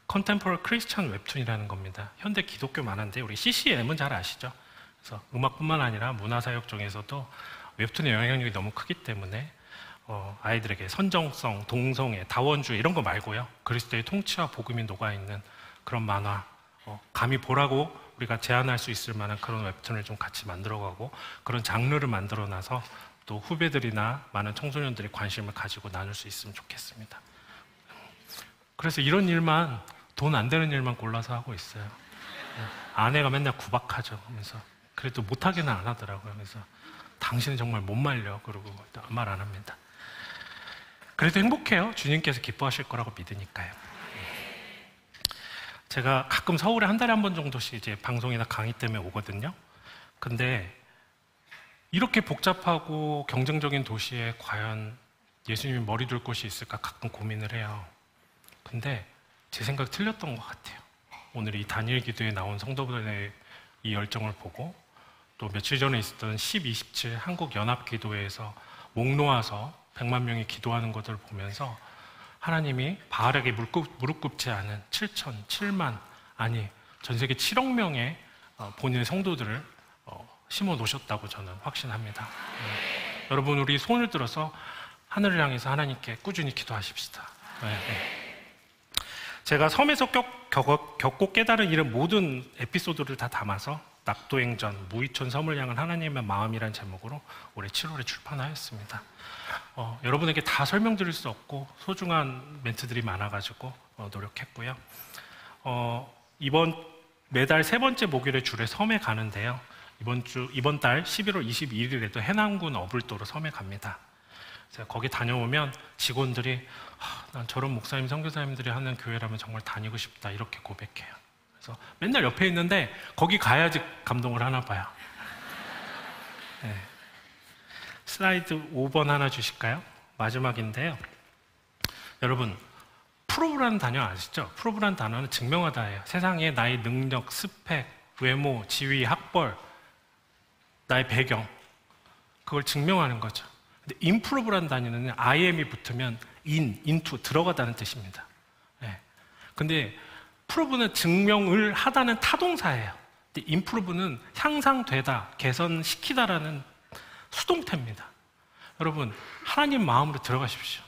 Contemporary Christian Webtoon이라는 겁니다. 현대 기독교 만화인데 우리 CCM은 잘 아시죠? 그래서 음악뿐만 아니라 문화사역 중에서도 웹툰의 영향력이 너무 크기 때문에 아이들에게 선정성, 동성애, 다원주의 이런 거 말고요. 그리스도의 통치와 복음이 녹아있는 그런 만화 감히 보라고 우리가 제안할 수 있을 만한 그런 웹툰을 좀 같이 만들어가고 그런 장르를 만들어놔서 또 후배들이나 많은 청소년들이 관심을 가지고 나눌 수 있으면 좋겠습니다. 그래서 이런 일만 돈 안 되는 일만 골라서 하고 있어요. 아내가 맨날 구박하죠. 그래서 그래도 못하게는 안 하더라고요. 그래서 당신은 정말 못 말려 그러고 말 안 합니다. 그래도 행복해요. 주님께서 기뻐하실 거라고 믿으니까요. 제가 가끔 서울에 한 달에 한 번 정도씩 이제 방송이나 강의 때문에 오거든요. 근데 이렇게 복잡하고 경쟁적인 도시에 과연 예수님이 머리 둘 곳이 있을까 가끔 고민을 해요. 근데 제 생각 틀렸던 것 같아요. 오늘 이 단일 기도에 나온 성도들의 이 열정을 보고 또 며칠 전에 있었던 10.27 한국연합기도회에서 목 놓아서 100만 명이 기도하는 것들을 보면서 하나님이 바알에게 무릎 꿇지 않은 7만 아니 전 세계 7억 명의 본인의 성도들을 심어 놓으셨다고 저는 확신합니다. 여러분 우리 손을 들어서 하늘을 향해서 하나님께 꾸준히 기도하십시다. 제가 섬에서 겪고 깨달은 이런 모든 에피소드를 다 담아서 낙도행전, 무이촌 섬을 향한 하나님의 마음이란 제목으로 올해 7월에 출판하였습니다. 여러분에게 다 설명드릴 수 없고 소중한 멘트들이 많아가지고 노력했고요. 매달 세 번째 목요일에 주례 섬에 가는데요. 이번 달 11월 22일에도 해남군 어불도로 섬에 갑니다. 제가 거기 다녀오면 직원들이 난 저런 목사님, 선교사님들이 하는 교회라면 정말 다니고 싶다 이렇게 고백해요. 그래서 맨날 옆에 있는데 거기 가야지 감동을 하나 봐요. 네. 슬라이드 5번 하나 주실까요? 마지막인데요. 여러분 프로브라는 단어 아시죠? 프로브라는 단어는 증명하다예요. 세상에 나의 능력, 스펙, 외모, 지위, 학벌, 나의 배경 그걸 증명하는 거죠. 근데 improve라는 단어는 IM이 붙으면 into 들어가다는 뜻입니다. 네. 근데 prove는 증명을 하다는 타동사예요. 근데 improve는 향상되다, 개선시키다라는 수동태입니다. 여러분 하나님 마음으로 들어가십시오.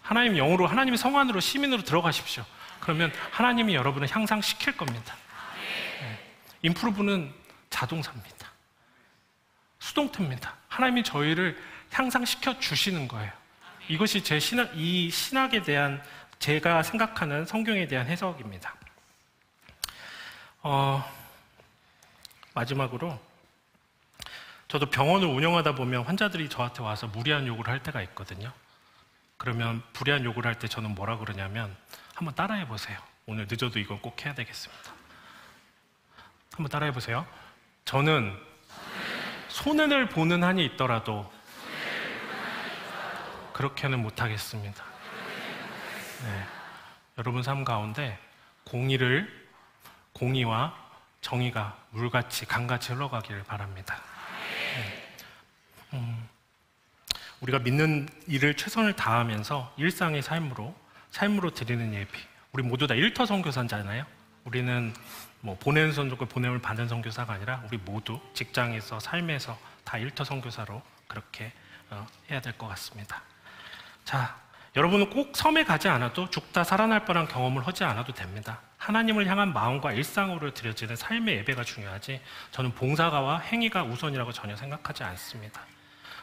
하나님 영으로, 하나님의 성 안으로, 시민으로 들어가십시오. 그러면 하나님이 여러분을 향상시킬 겁니다. 네. improve는 자동사입니다. 수동태입니다. 하나님이 저희를 향상시켜 주시는 거예요. 이것이 이 신학에 대한 제가 생각하는 성경에 대한 해석입니다. 마지막으로 저도 병원을 운영하다 보면 환자들이 저한테 와서 무리한 요구를 할 때가 있거든요. 그러면 불리한 요구를 할 때 저는 뭐라 그러냐면 한번 따라해 보세요. 오늘 늦어도 이건 꼭 해야 되겠습니다. 한번 따라해 보세요. 저는 손해를 보는 한이 있더라도 그렇게는 못하겠습니다. 네. 여러분 삶 가운데 공의와 정의가 물같이 강같이 흘러가기를 바랍니다. 네. 우리가 믿는 일을 최선을 다하면서 일상의 삶으로 드리는 예비. 우리 모두 다 일터 선교사잖아요. 우리는 보내는 선교고 보냄을 받는 선교사가 아니라 우리 모두 직장에서 삶에서 다 일터 선교사로 그렇게 해야 될 것 같습니다. 자, 여러분은 꼭 섬에 가지 않아도 죽다 살아날 뻔한 경험을 하지 않아도 됩니다. 하나님을 향한 마음과 일상으로 드려지는 삶의 예배가 중요하지 저는 봉사가와 행위가 우선이라고 전혀 생각하지 않습니다.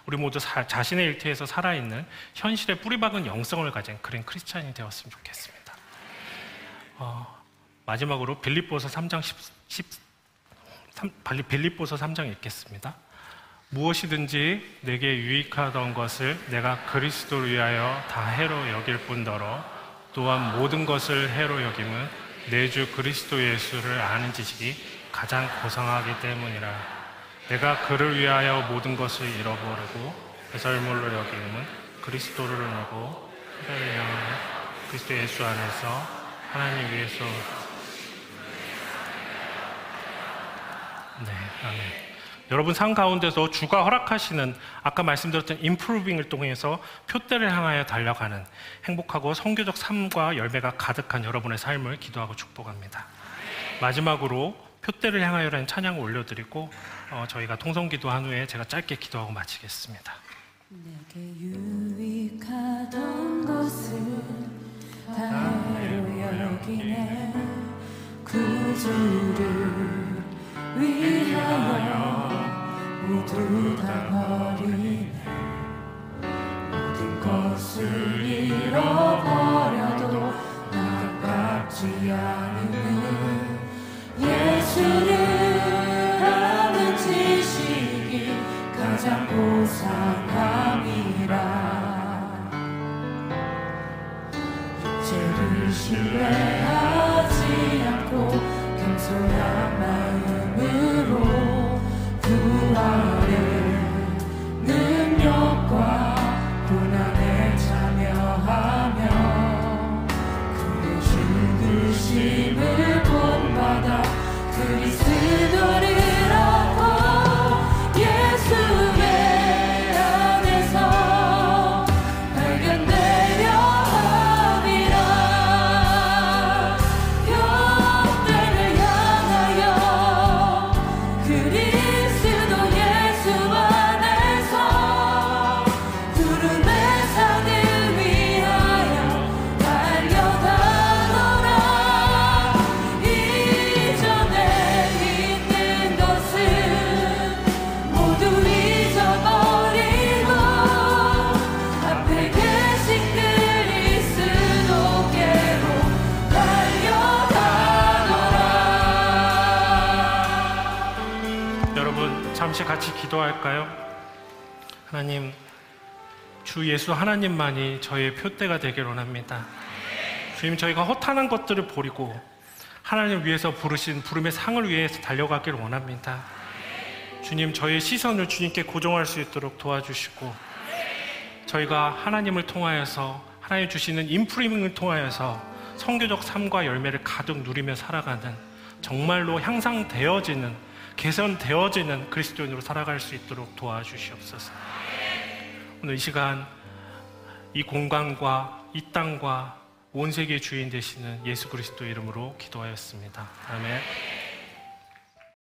우리 모두 자신의 일터에서 살아있는 현실에 뿌리박은 영성을 가진 그런 크리스찬이 되었으면 좋겠습니다. 마지막으로 빌립보서 3장 읽겠습니다. 무엇이든지 내게 유익하던 것을 내가 그리스도를 위하여 다 해로 여길 뿐더러 또한 모든 것을 해로 여김은 내 주 그리스도 예수를 아는 지식이 가장 고상하기 때문이라. 내가 그를 위하여 모든 것을 잃어버리고 배설물로 여김은 그리스도를 얻고 그를 향하여 그리스도 예수 안에서 하나님 위해서 네, 아멘. 여러분 삶 가운데서 주가 허락하시는 아까 말씀드렸던 임프루빙을 통해서 표대를 향하여 달려가는 행복하고 성교적 삶과 열매가 가득한 여러분의 삶을 기도하고 축복합니다. 마지막으로 표대를 향하여라는 찬양을 올려드리고 저희가 통성기도한 후에 제가 짧게 기도하고 마치겠습니다. 내게 유익하던 것을 다 해로 여기네 구주를 위하여 모두 다 버리네 모든 것을 잃어버려도 나깝지 않으면 예수를 아는 지식이 가장 고상함이라 육체를 신뢰하지 않고 겸손한 마음으로 부활의 능력과 고난에 참여하며 그의 죽으심을 본받아 그리스도를 얻고 같이 기도할까요? 하나님, 주 예수 하나님만이 저희의 표대가 되길 원합니다. 주님, 저희가 허탄한 것들을 버리고 하나님 위해서 부르신 부름의 상을 위해서 달려가길 원합니다. 주님, 저희의 시선을 주님께 고정할 수 있도록 도와주시고, 저희가 하나님을 통하여서, 하나님 주시는 인프리밍을 통하여서 선교적 삶과 열매를 가득 누리며 살아가는, 정말로 향상되어지는, 개선되어지는 그리스도인으로 살아갈 수 있도록 도와주시옵소서. 오늘 이 시간 이 공간과 이 땅과 온 세계의 주인 되시는 예수 그리스도 이름으로 기도하였습니다. 아멘.